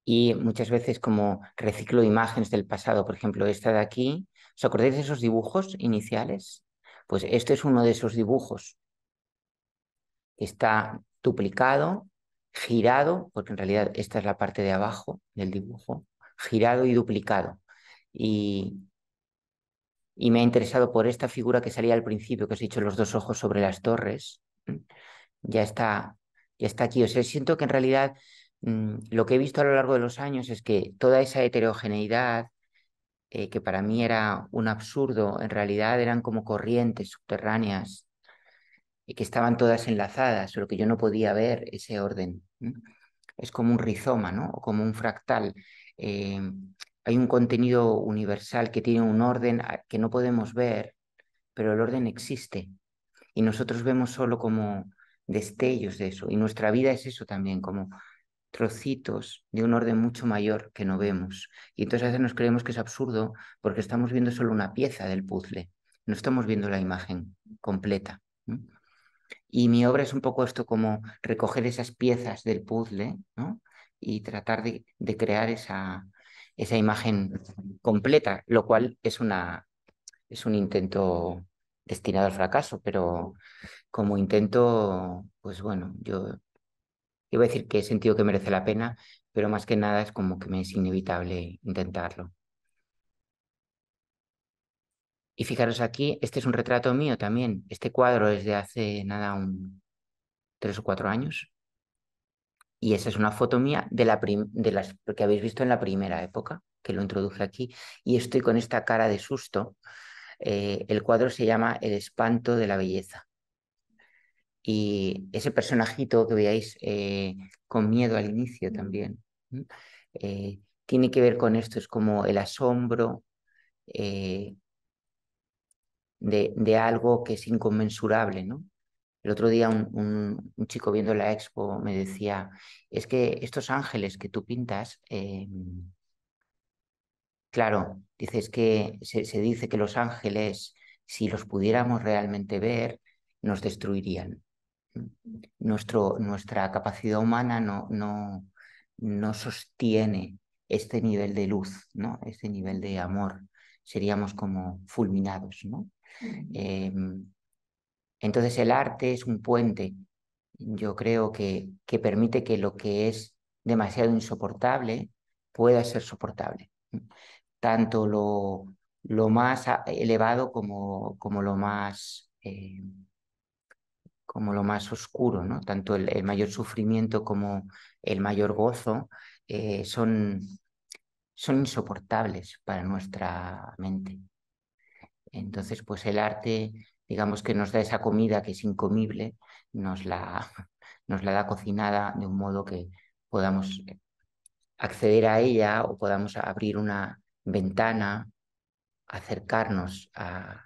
Y muchas veces como reciclo imágenes del pasado, por ejemplo, esta de aquí. ¿Os acordáis de esos dibujos iniciales? Pues este es uno de esos dibujos. Está duplicado, girado, porque en realidad esta es la parte de abajo del dibujo, girado y duplicado. Y, y me ha interesado por esta figura que salía al principio, que os he dicho, los dos ojos sobre las torres. Ya está, ya está aquí. O sea, siento que en realidad lo que he visto a lo largo de los años es que toda esa heterogeneidad, que para mí era un absurdo, en realidad eran como corrientes subterráneas y que estaban todas enlazadas, solo que yo no podía ver ese orden. Es como un rizoma, ¿no? O como un fractal. Eh, hay un contenido universal que tiene un orden que no podemos ver, pero el orden existe y nosotros vemos solo como destellos de eso. Y nuestra vida es eso también, como trocitos de un orden mucho mayor que no vemos. Y entonces a veces nos creemos que es absurdo porque estamos viendo solo una pieza del puzzle, no estamos viendo la imagen completa. Y mi obra es un poco esto, como recoger esas piezas del puzzle, ¿no? Y tratar de crear esa imagen completa, lo cual es un intento destinado al fracaso, pero como intento, pues bueno, yo iba a decir que he sentido que merece la pena, pero más que nada es como que me es inevitable intentarlo. Y fijaros aquí, este es un retrato mío también. Este cuadro es de hace nada, 3 o 4 años. Y esa es una foto mía de las que habéis visto en la primera época, que lo introduje aquí. Y estoy con esta cara de susto. El cuadro se llama El espanto de la belleza. Y ese personajito que veáis con miedo al inicio también, ¿m? Tiene que ver con esto, es como el asombro eh, de algo que es inconmensurable, ¿no? El otro día un chico viendo la expo me decía, es que estos ángeles que tú pintas, claro, dices que se dice que los ángeles, si los pudiéramos realmente ver, nos destruirían. Nuestra capacidad humana no sostiene este nivel de luz, ¿no? Este nivel de amor. seríamos como fulminados, ¿no? Entonces el arte es un puente, yo creo que permite que lo que es demasiado insoportable pueda ser soportable. Tanto lo más elevado como lo más oscuro, ¿no? Tanto el mayor sufrimiento como el mayor gozo son insoportables para nuestra mente. Entonces, pues el arte, digamos que nos da esa comida que es incomible, nos la, nos la da cocinada de un modo que podamos acceder a ella o podamos abrir una ventana, acercarnos a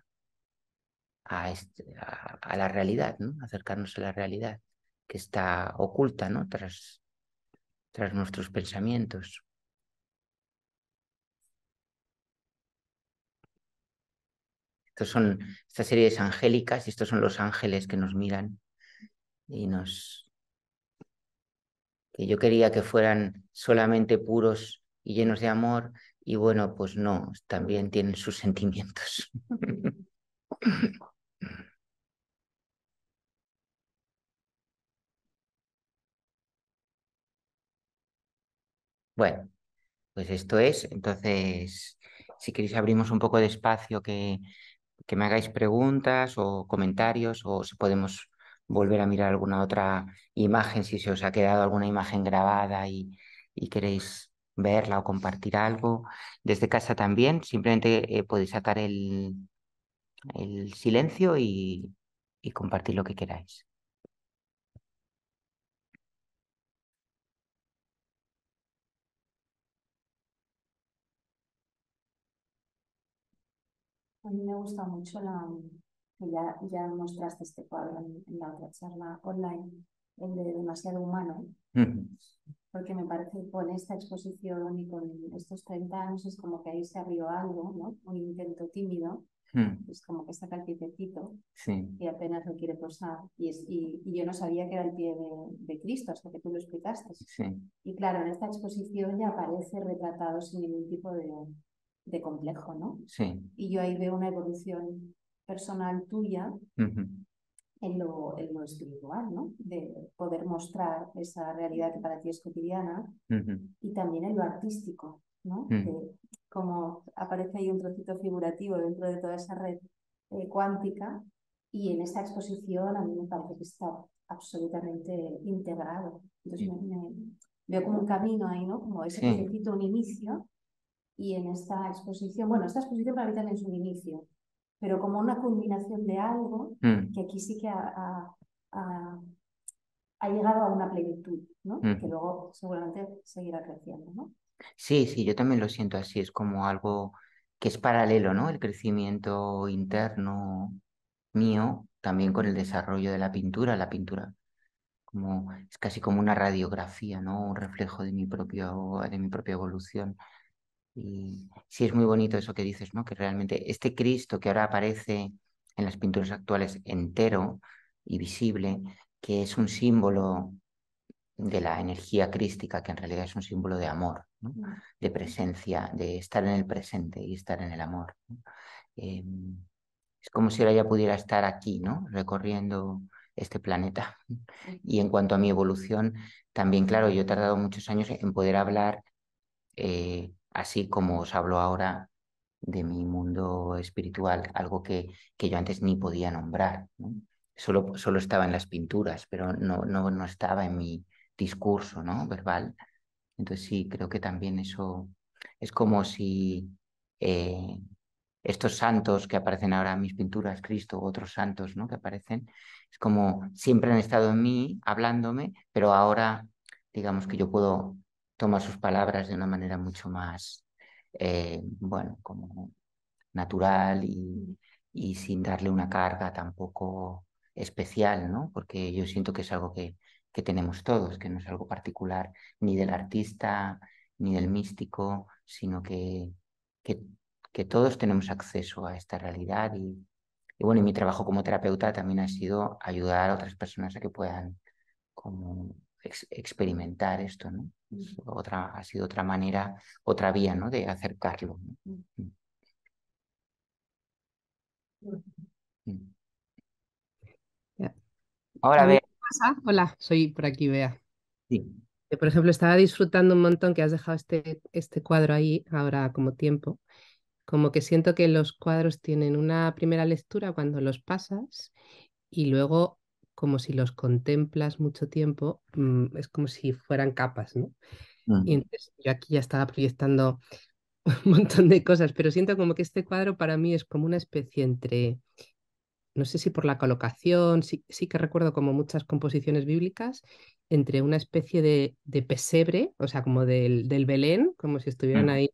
la realidad, ¿no? Acercarnos a la realidad que está oculta, ¿no? Tras nuestros pensamientos. Esta serie es angélicas y estos son los ángeles que nos miran y que yo quería que fueran solamente puros y llenos de amor, y bueno, pues no, también tienen sus sentimientos. Bueno, pues esto es, entonces, si queréis abrimos un poco de espacio que me hagáis preguntas o comentarios, o si podemos volver a mirar alguna otra imagen, si se os ha quedado alguna imagen grabada y queréis verla o compartir algo. Desde casa también, simplemente podéis sacar el silencio y compartir lo que queráis. A mí me gusta mucho que ya mostraste este cuadro en la otra charla online, el de Demasiado Humano, Mm, porque me parece que con esta exposición y con estos 30 años es como que ahí se abrió algo, ¿no? Un intento tímido, mm, es como que saca el piececito sí, y apenas lo quiere posar. Y yo no sabía que era el pie de Cristo hasta que tú lo explicaste. sí, Y claro, en esta exposición ya aparece retratado sin ningún tipo de complejo, ¿no? sí. Y yo ahí veo una evolución personal tuya Ujú, en lo espiritual, ¿no? De poder mostrar esa realidad que para ti es cotidiana ujú, y también en lo artístico, ¿no? mm, De cómo aparece ahí un trocito figurativo dentro de toda esa red cuántica y en esta exposición a mí me parece que está absolutamente integrado. Entonces sí, veo como un camino ahí, ¿no? Como ese sí, piececito, un inicio y en esta exposición, bueno, esta exposición para mí también es un inicio, pero como una culminación de algo mm, que aquí sí que ha llegado a una plenitud, ¿no? Y que mm. luego seguramente seguirá creciendo, ¿no? Sí, sí, yo también lo siento así, es como algo que es paralelo, ¿no? El crecimiento interno mío, también con el desarrollo de la pintura como, es casi como una radiografía, ¿no? Un reflejo de mi propia evolución. Y sí es muy bonito eso que dices, ¿no? Que realmente este Cristo que ahora aparece en las pinturas actuales entero y visible, que es un símbolo de la energía crística, que en realidad es un símbolo de amor, ¿no? De presencia, de estar en el presente y estar en el amor, ¿no? Eh, es como si ahora ya pudiera estar aquí, ¿no? Recorriendo este planeta. Y en cuanto a mi evolución, también, claro, yo he tardado muchos años en poder hablar así como os hablo ahora de mi mundo espiritual, algo que yo antes ni podía nombrar, ¿no? Solo estaba en las pinturas, pero no estaba en mi discurso, ¿no? Verbal. Entonces sí, creo que también eso es como si eh, estos santos que aparecen ahora en mis pinturas, Cristo u otros santos, ¿no? Que aparecen, es como siempre han estado en mí, hablándome, pero ahora digamos que yo puedo tomar sus palabras de una manera mucho más, bueno, como natural y sin darle una carga tampoco especial, ¿no? Porque yo siento que es algo que tenemos todos, que no es algo particular ni del artista ni del místico, sino que, que todos tenemos acceso a esta realidad y bueno, y mi trabajo como terapeuta también ha sido ayudar a otras personas a que puedan como experimentar esto, ¿no? Ha sido otra manera, otra vía, ¿no? De acercarlo, ¿no? Mm. Ya. Ahora A a mí ver, me pasa, hola, soy por aquí, Bea. sí. Que, por ejemplo, estaba disfrutando un montón que has dejado este cuadro ahí ahora como tiempo. Como que siento que los cuadros tienen una primera lectura cuando los pasas y luego, como si los contemplas mucho tiempo, es como si fueran capas, ¿no? Y Mm, entonces yo aquí ya estaba proyectando un montón de cosas, pero siento como que este cuadro para mí es como una especie entre, no sé si por la colocación, sí que recuerdo como muchas composiciones bíblicas, entre una especie de pesebre, o sea, como del Belén, como si estuvieran mm, ahí,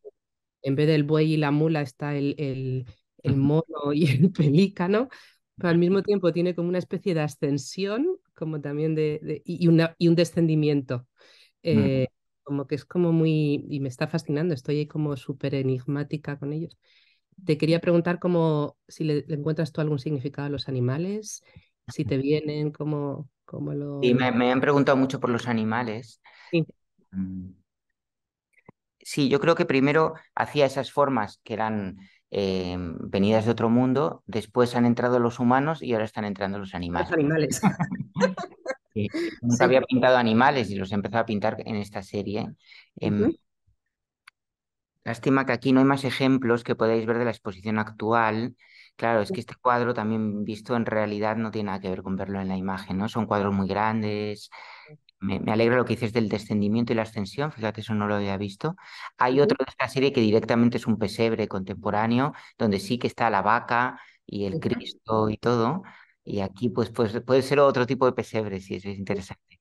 en vez del buey y la mula está el mono y el pelícano, pero al mismo tiempo tiene como una especie de ascensión, como también y un descendimiento. mm. eh, Como que es como muy, y me está fascinando, estoy ahí como súper enigmática con ellos. Te quería preguntar como si le encuentras tú algún significado a los animales, si te vienen, como Sí, lo... me han preguntado mucho por los animales. Sí, Mm. Sí, yo creo que primero hacía esas formas que eran venidas de otro mundo, después han entrado los humanos y ahora están entrando los los animales. animales. Sí, nunca Sí. había pintado animales y los he empezado a pintar en esta serie. Em, Ujú. Lástima que aquí no hay más ejemplos que podáis ver de la exposición actual. Claro, es que este cuadro también visto en realidad no tiene nada que ver con verlo en la imagen, ¿no? Son cuadros muy grandes. Me alegra lo que dices del descendimiento y la ascensión, fíjate, eso no lo había visto. Hay otro Ujú. de esta serie que directamente es un pesebre contemporáneo, donde sí que está la vaca y el Cristo y todo. Y aquí pues puede ser otro tipo de pesebre, sí, eso es interesante.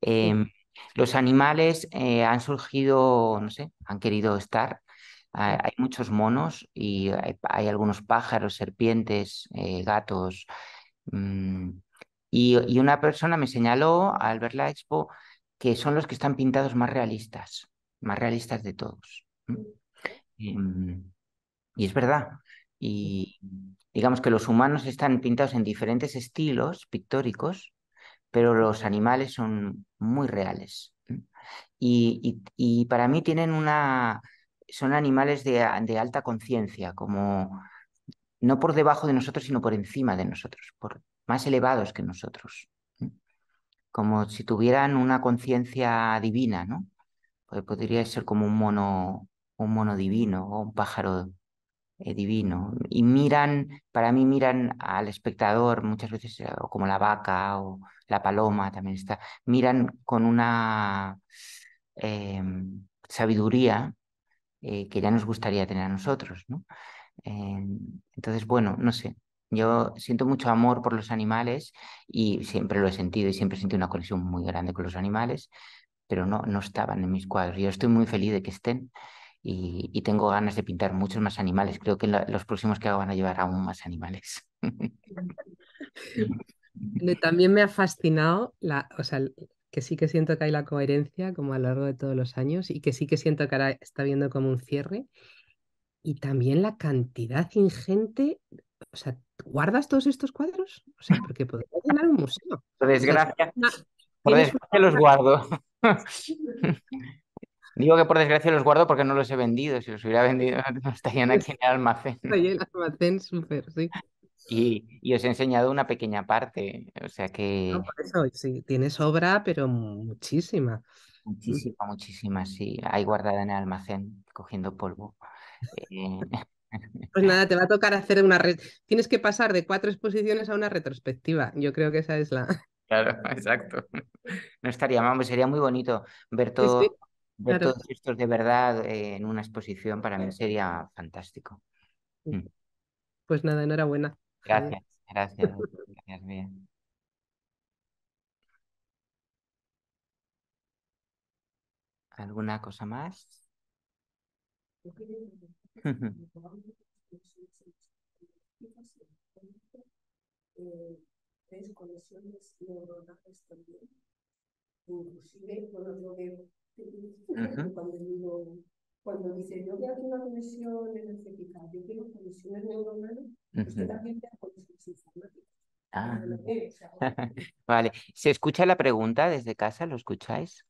Sí. Em, los animales han surgido, no sé, han querido estar. Hay muchos monos y hay algunos pájaros, serpientes, gatos. mm, y una persona me señaló al ver la expo que son los que están pintados más realistas de todos. Em, y es verdad. Y digamos que los humanos están pintados en diferentes estilos pictóricos, pero los animales son muy reales. Y para mí tienen son animales de alta conciencia, como no por debajo de nosotros, sino por encima de nosotros, más elevados que nosotros, como si tuvieran una conciencia divina, ¿no? Podría ser como un mono divino o un pájaro divino. Y para mí miran al espectador muchas veces, o como la vaca o la paloma también está, miran con una sabiduría que ya nos gustaría tener a nosotros, ¿no? Entonces, bueno, no sé. Yo siento mucho amor por los animales y siempre lo he sentido y siempre he sentido una conexión muy grande con los animales, pero no estaban en mis cuadros. Yo estoy muy feliz de que estén y tengo ganas de pintar muchos más animales. Creo que los próximos que hago van a llevar aún más animales. También me ha fascinado o sea, que sí que siento que hay la coherencia como a lo largo de todos los años y que sí que siento que ahora está viendo como un cierre y también la cantidad ingente, o sea, ¿guardas todos estos cuadros? O sea, porque podrías llenar un museo. O Por sea, desgracia, por tienes una... desgracia los guardo. Digo que por desgracia los guardo porque no los he vendido. Si los hubiera vendido, no estarían aquí en el almacén. Ahí el almacén súper, sí. Y os he enseñado una pequeña parte. O sea No, que por eso, sí, tienes obra, pero muchísima. Mm. muchísima, muchísima, sí. Hay guardada en el almacén, cogiendo polvo. Eh, Pues nada, te va a tocar hacer una... Tienes que pasar de 4 exposiciones a una retrospectiva. Yo creo que esa es la... Claro, exacto. No estaría mal, hombre, sería muy bonito ver Sí, sí, ver claro. todos estos de verdad en una exposición. Para mí sería fantástico. Mm. Pues nada, enhorabuena, Javier. Gracias, gracias, gracias, bien. ¿Alguna cosa más? ¿Ves conexiones neuronales también? Inclusive, bueno, yo veo Ujú, cuando dice yo quiero una conexión energética, yo quiero conexiones neuronales, es que ujú. también veo conexiones informáticas. Ah. Pero lo veo, o sea, Vale, ¿se escucha la pregunta desde casa? ¿Lo escucháis?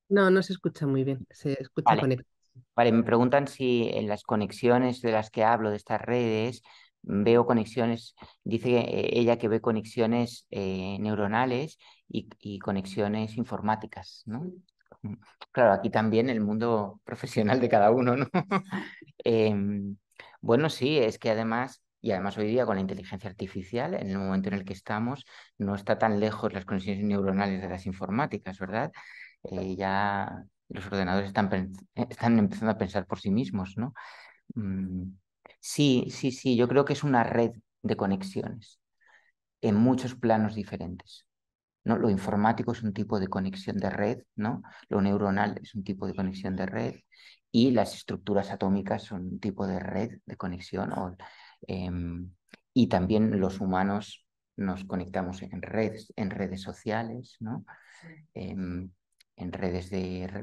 No, no se escucha muy bien, se escucha Vale, conectado. vale, me preguntan si en las conexiones de las que hablo, de estas redes, veo conexiones, dice ella que ve conexiones neuronales y conexiones informáticas, ¿no? Claro, aquí también el mundo profesional de cada uno, ¿no? Em, bueno, sí, es que además, y además hoy día con la inteligencia artificial, en el momento en el que estamos, no está tan lejos las conexiones neuronales de las informáticas, ¿verdad? Ya los ordenadores están empezando a pensar por sí mismos, ¿no? Mm, sí, sí, sí, yo creo que es una red de conexiones en muchos planos diferentes, ¿no? Lo informático es un tipo de conexión de red, ¿no? Lo neuronal es un tipo de conexión de red y las estructuras atómicas son un tipo de red de conexión. Em, y también los humanos nos conectamos en redes sociales, ¿no? Em, en redes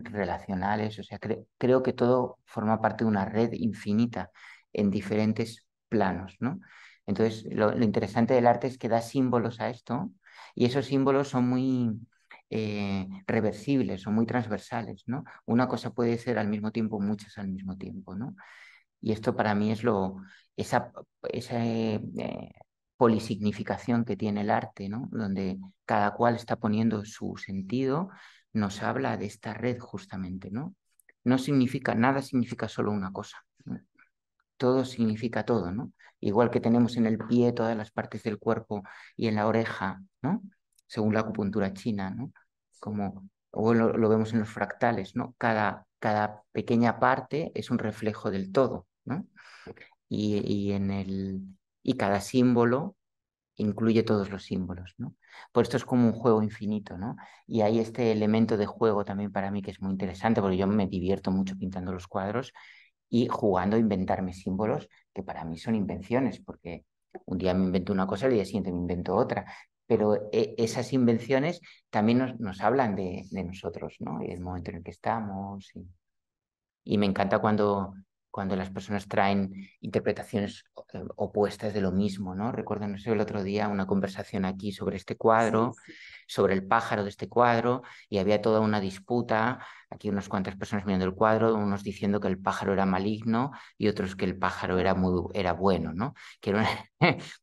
relacionales. O sea, creo que todo forma parte de una red infinita en diferentes planos, ¿no? Entonces, lo interesante del arte es que da símbolos a esto y esos símbolos son muy reversibles, son muy transversales, ¿no? Una cosa puede ser al mismo tiempo muchas al mismo tiempo, ¿no? Y esto para mí es esa polisignificación que tiene el arte, ¿no? Donde cada cual está poniendo su sentido, nos habla de esta red justamente, ¿no? No significa, nada significa solo una cosa, ¿no? Todo significa todo, ¿no? Igual que tenemos en el pie todas las partes del cuerpo y en la oreja, ¿no? Según la acupuntura china, ¿no? Como, o lo vemos en los fractales, ¿no? Cada pequeña parte es un reflejo del todo, ¿no? Y cada símbolo incluye todos los símbolos, ¿no? Por esto es como un juego infinito, ¿no? Y hay este elemento de juego también para mí que es muy interesante, porque yo me divierto mucho pintando los cuadros y jugando a inventarme símbolos que para mí son invenciones, porque un día me invento una cosa y el día siguiente me invento otra. Pero esas invenciones también nos hablan de nosotros, ¿no? Y el momento en el que estamos. Y me encanta cuando las personas traen interpretaciones opuestas de lo mismo, ¿no? Recuerdo, no sé, el otro día una conversación aquí sobre este cuadro, Sí, sí. sobre el pájaro de este cuadro, y había toda una disputa, aquí unas cuantas personas mirando el cuadro, unos diciendo que el pájaro era maligno y otros que el pájaro era bueno, ¿no? Que era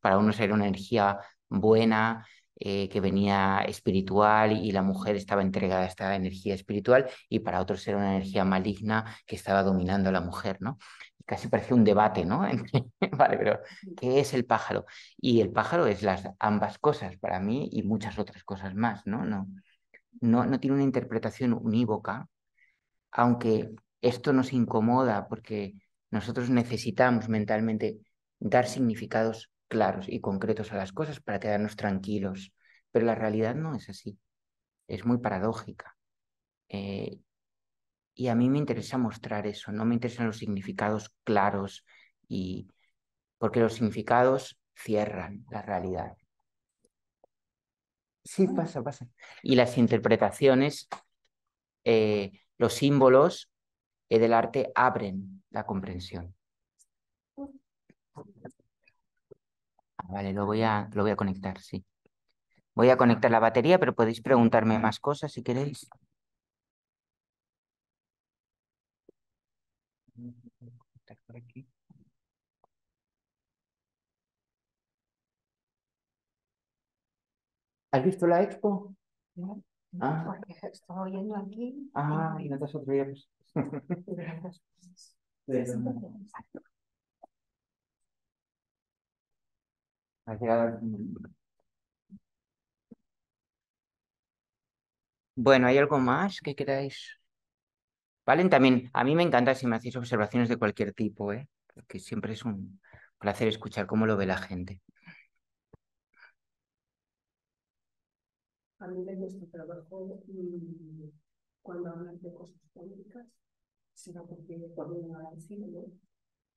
para unos era una energía buena, que venía espiritual y la mujer estaba entregada a esta energía espiritual y para otros era una energía maligna que estaba dominando a la mujer, ¿no? Y casi parecía un debate, ¿no? Vale, pero ¿qué es el pájaro? Y el pájaro es ambas cosas para mí y muchas otras cosas más, ¿no? No tiene una interpretación unívoca, aunque esto nos incomoda porque nosotros necesitamos mentalmente dar significados claros y concretos a las cosas para quedarnos tranquilos, pero la realidad no es así, es muy paradójica. Eh, y a mí me interesa mostrar eso, no me interesan los significados claros y porque los significados cierran la realidad. Sí, pasa, pasa. Y las interpretaciones, los símbolos del arte abren la comprensión. Vale, lo voy a conectar, sí. Voy a conectar la batería, pero podéis preguntarme más cosas si queréis. Por aquí. ¿Has visto la expo? No, Ah, porque estoy oyendo aquí. y no te has otro día, pues. Y de las dos cosas. Pero- Ha llegado Bueno, ¿hay algo más que queráis? Valen, también, a mí me encanta si me hacéis observaciones de cualquier tipo, ¿eh? Porque siempre es un placer escuchar cómo lo ve la gente. A mí me gusta trabajo cuando hablas de cosas políticas, será porque por mí al cine, ¿no?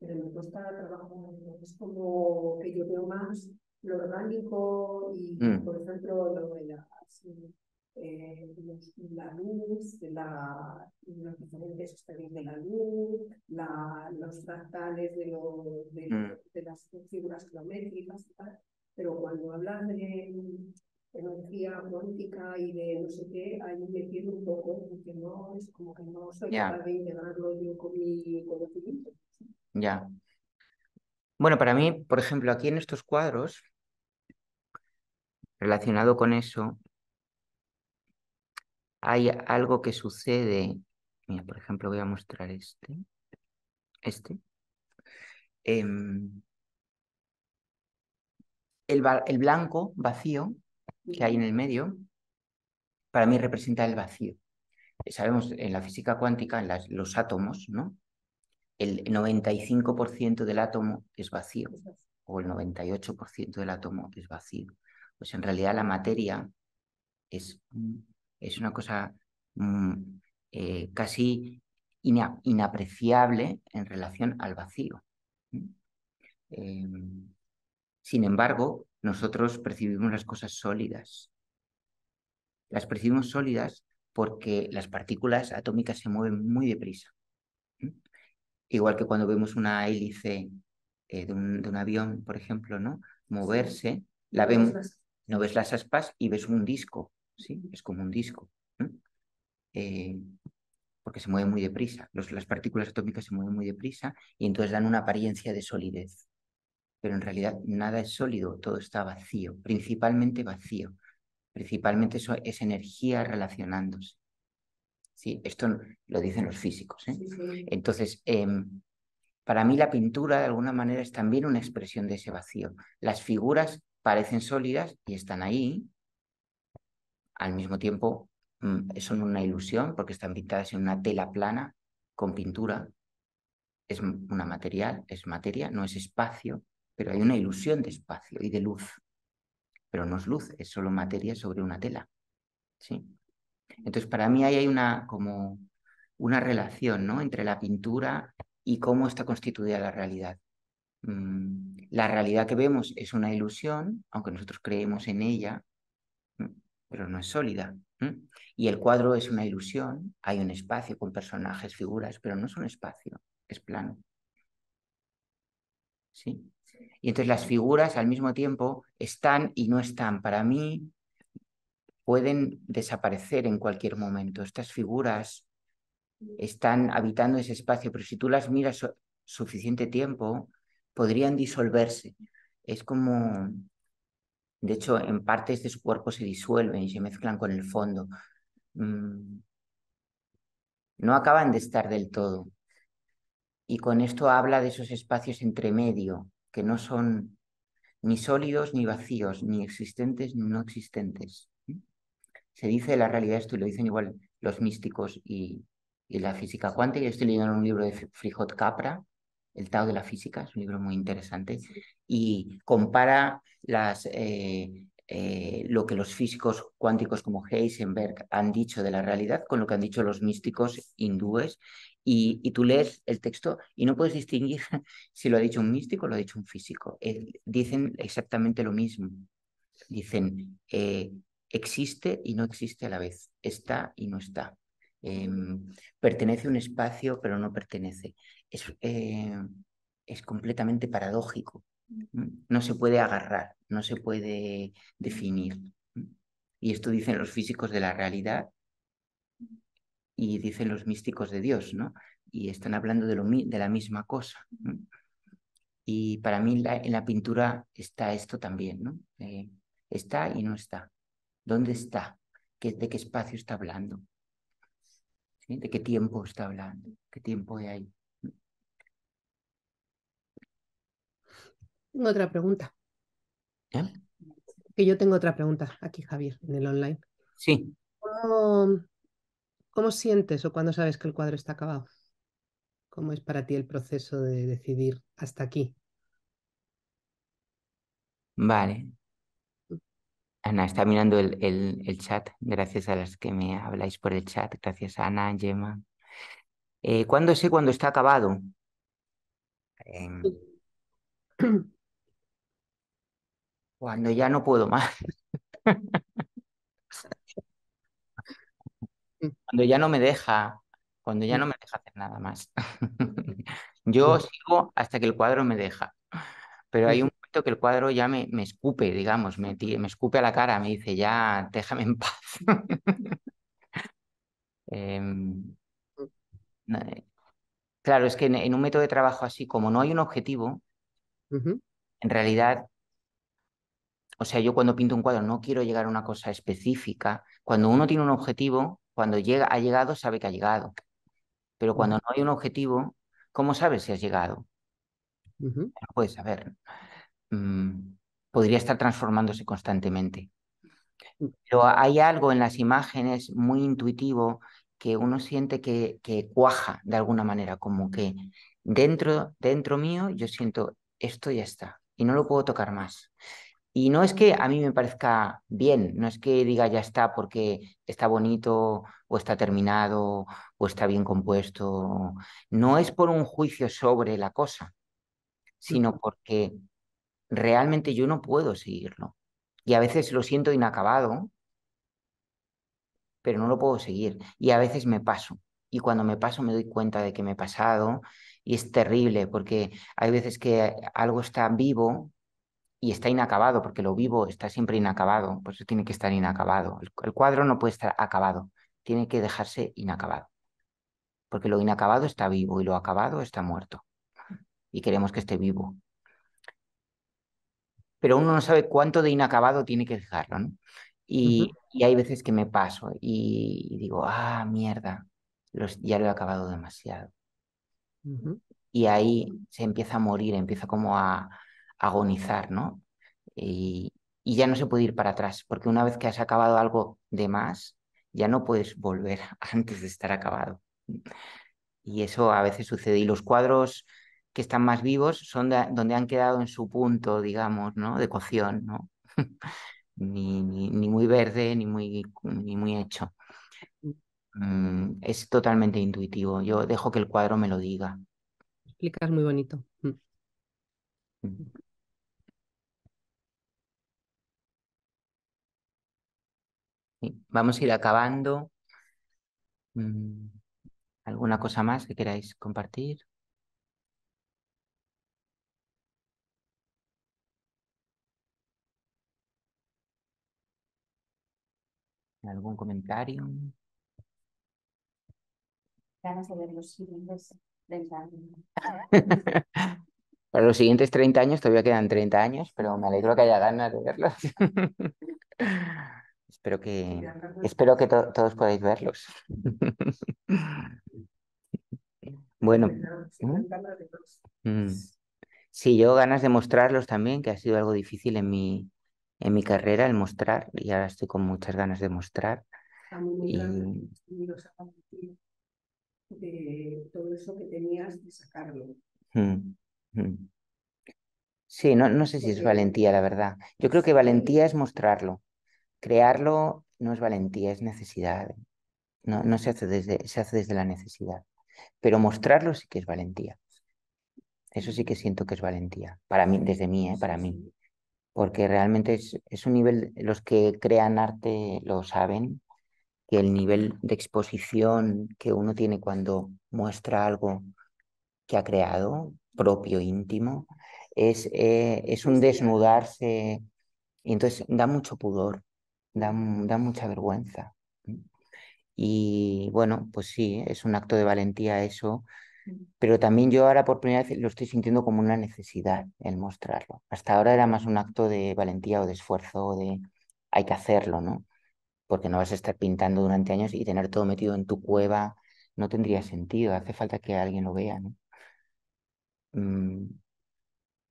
Pero me cuesta trabajo, es como que yo veo más lo orgánico y, Mm, por ejemplo, lo de la luz, los diferentes estadios de la luz, los fractales mm, de las figuras geométricas y tal. Pero cuando hablas de energía cuántica y de no sé qué, ahí me pierdo un poco, porque no es como que no soy ya, capaz de integrarlo yo con mi conocimiento. ya. Bueno, para mí, por ejemplo, aquí en estos cuadros, relacionado con eso, hay algo que sucede. Mira, por ejemplo, voy a mostrar este. Em, el blanco vacío que hay en el medio, para mí representa el vacío. Sabemos en la física cuántica, en los átomos, ¿no? El 95% del átomo es vacío, o el 98% del átomo es vacío. Pues en realidad la materia es, es una cosa casi inapreciable en relación al vacío. Eh, Sin embargo, nosotros percibimos las cosas sólidas. Las percibimos sólidas porque las partículas atómicas se mueven muy deprisa. Igual que cuando vemos una hélice de un avión, por ejemplo, ¿no? Moverse, la vemos, no ves las aspas y ves un disco, ¿sí? Es como un disco, ¿no? Eh, porque se mueve muy deprisa. Las partículas atómicas se mueven muy deprisa y entonces dan una apariencia de solidez. Pero en realidad nada es sólido, todo está vacío, principalmente vacío. Principalmente eso es energía relacionándose. ¿Sí? Esto lo dicen los físicos, ¿eh? Entonces, para mí la pintura de alguna manera es también una expresión de ese vacío. Las figuras parecen sólidas y están ahí, al mismo tiempo son una ilusión porque están pintadas en una tela plana con pintura. Es una material, es materia, no es espacio, pero hay una ilusión de espacio y de luz. Pero no es luz, es solo materia sobre una tela. ¿Sí? Entonces, para mí ahí hay como una relación, ¿no? Entre la pintura y cómo está constituida la realidad. La realidad que vemos es una ilusión, aunque nosotros creemos en ella, pero no es sólida. Y el cuadro es una ilusión, hay un espacio con personajes, figuras, pero no es un espacio, es plano. ¿Sí? Y entonces las figuras al mismo tiempo están y no están. Para mí pueden desaparecer en cualquier momento. Estas figuras están habitando ese espacio, pero si tú las miras suficiente tiempo, podrían disolverse. Es como, de hecho, en partes de su cuerpo se disuelven y se mezclan con el fondo. No acaban de estar del todo. Y con esto habla de esos espacios entre medio, que no son ni sólidos ni vacíos, ni existentes ni no existentes. Se dice la realidad, esto y lo dicen igual los místicos y la física cuántica. Yo estoy leyendo un libro de Frijot Capra, El Tao de la Física, es un libro muy interesante, y compara lo que los físicos cuánticos como Heisenberg han dicho de la realidad con lo que han dicho los místicos hindúes, y tú lees el texto y no puedes distinguir si lo ha dicho un místico o lo ha dicho un físico. Dicen exactamente lo mismo. Dicen, existe y no existe a la vez, está y no está. Pertenece a un espacio, pero no pertenece. Es completamente paradójico. No se puede agarrar, no se puede definir. Y esto dicen los físicos de la realidad y dicen los místicos de Dios, ¿no? Y están hablando de la misma cosa. Y para mí en la pintura está esto también, ¿no? Está y no está. ¿Dónde está? ¿De qué espacio está hablando? ¿Sí? ¿De qué tiempo está hablando? ¿Qué tiempo hay ahí? Tengo otra pregunta. ¿Eh? Que yo tengo otra pregunta aquí, Javier, en el online. Sí. ¿Cómo, cómo sientes o cuándo sabes que el cuadro está acabado? ¿Cómo es para ti el proceso de decidir hasta aquí? Vale. Ana está mirando el chat. Gracias a las que me habláis por el chat. Gracias, Ana, Gemma. ¿Cuándo sé cuándo está acabado? Cuando ya no puedo más. Cuando ya no me deja. Cuando ya no me deja hacer nada más. Yo sigo hasta que el cuadro me deja. Pero hay un momento que el cuadro ya me escupe, digamos, me escupe a la cara, me dice, ya, déjame en paz. Em, Claro, es que en un método de trabajo así, como no hay un objetivo, Ujú, En realidad, o sea, yo cuando pinto un cuadro no quiero llegar a una cosa específica. Cuando uno tiene un objetivo, cuando ha llegado, sabe que ha llegado. Pero cuando ujú, no hay un objetivo, ¿cómo sabes si has llegado? ujú, No puedes saber. Mm, podría estar transformándose constantemente. Pero hay algo en las imágenes muy intuitivo que uno siente que cuaja de alguna manera, como que dentro mío yo siento esto ya está y no lo puedo tocar más. Y no es que a mí me parezca bien, no es que diga ya está porque está bonito o está terminado o está bien compuesto. No es por un juicio sobre la cosa, sino ujú, porque realmente yo no puedo seguirlo. Y a veces lo siento inacabado, pero no lo puedo seguir. Y a veces me paso. Y cuando me paso me doy cuenta de que me he pasado y es terrible porque hay veces que algo está vivo y está inacabado, porque lo vivo está siempre inacabado, por eso tiene que estar inacabado. El cuadro no puede estar acabado, tiene que dejarse inacabado, porque lo inacabado está vivo y lo acabado está muerto y queremos que esté vivo. Pero uno no sabe cuánto de inacabado tiene que dejarlo, ¿no? ujú, Y hay veces que me paso y digo, ah, mierda, ya lo he acabado demasiado. ujú, Y ahí se empieza a morir, empieza como a agonizar, ¿no? Y, y ya no se puede ir para atrás, porque una vez que has acabado algo de más, ya no puedes volver antes de estar acabado. Y eso a veces sucede. Y los cuadros que están más vivos son donde han quedado en su punto, digamos, ¿no? De cocción, ¿no? Ni muy verde, ni muy hecho. Es totalmente intuitivo. Yo dejo que el cuadro me lo diga. explicas muy bonito. Mm. Sí. Vamos a ir acabando. Mm, ¿Alguna cosa más que queráis compartir? ¿Algún comentario? Ganas de ver los siguientes 30 años. Para los siguientes 30 años todavía quedan 30 años, pero me alegro que haya ganas de verlos. Espero que, espero que todos podáis verlos. Bueno, ¿mm? Mm. Sí, yo ganas de mostrarlos también, que ha sido algo difícil en mi carrera, el mostrar, y ahora estoy con muchas ganas de mostrar. A mí me Y, encanta que has tenido esa valentía de todo eso que tenías de sacarlo. mm, mm. Sí, no sé si es Porque valentía, la verdad. Yo creo que valentía es mostrarlo. Crearlo no es valentía, es necesidad. No se hace desde la necesidad. Pero mostrarlo sí que es valentía. Eso sí que siento que es valentía. Para mí, desde mí, para mí. Porque realmente es un nivel, los que crean arte lo saben, que el nivel de exposición que uno tiene cuando muestra algo que ha creado, propio, íntimo, es un desnudarse y entonces da mucho pudor, da mucha vergüenza. Y bueno, pues sí, es un acto de valentía eso, pero también yo ahora por primera vez lo estoy sintiendo como una necesidad el mostrarlo. Hasta ahora era más un acto de valentía o de esfuerzo, o de hay que hacerlo, ¿no? Porque no vas a estar pintando durante años y tener todo metido en tu cueva, no tendría sentido, hace falta que alguien lo vea, ¿no? Mm,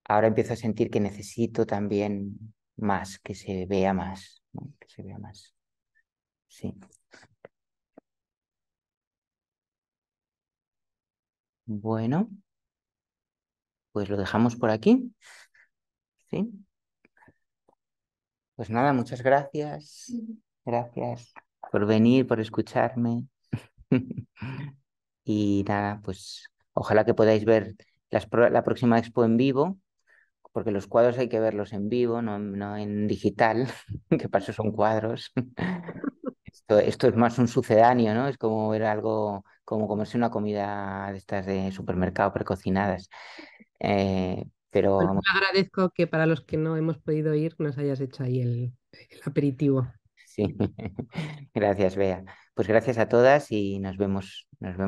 ahora empiezo a sentir que necesito también más, que se vea más, ¿no? Que se vea más. Sí. Bueno, pues lo dejamos por aquí. Sí. Pues nada, muchas gracias. Gracias por venir, por escucharme. Y nada, pues ojalá que podáis ver la próxima expo en vivo, porque los cuadros hay que verlos en vivo, no en digital, que para eso son cuadros. Esto es más un sucedáneo, ¿no? Es como ver algo, como comerse una comida de estas de supermercado precocinadas. Pero Bueno, vamos, te agradezco que para los que no hemos podido ir nos hayas hecho ahí el aperitivo. sí. Gracias, Bea. Pues gracias a todas y nos vemos.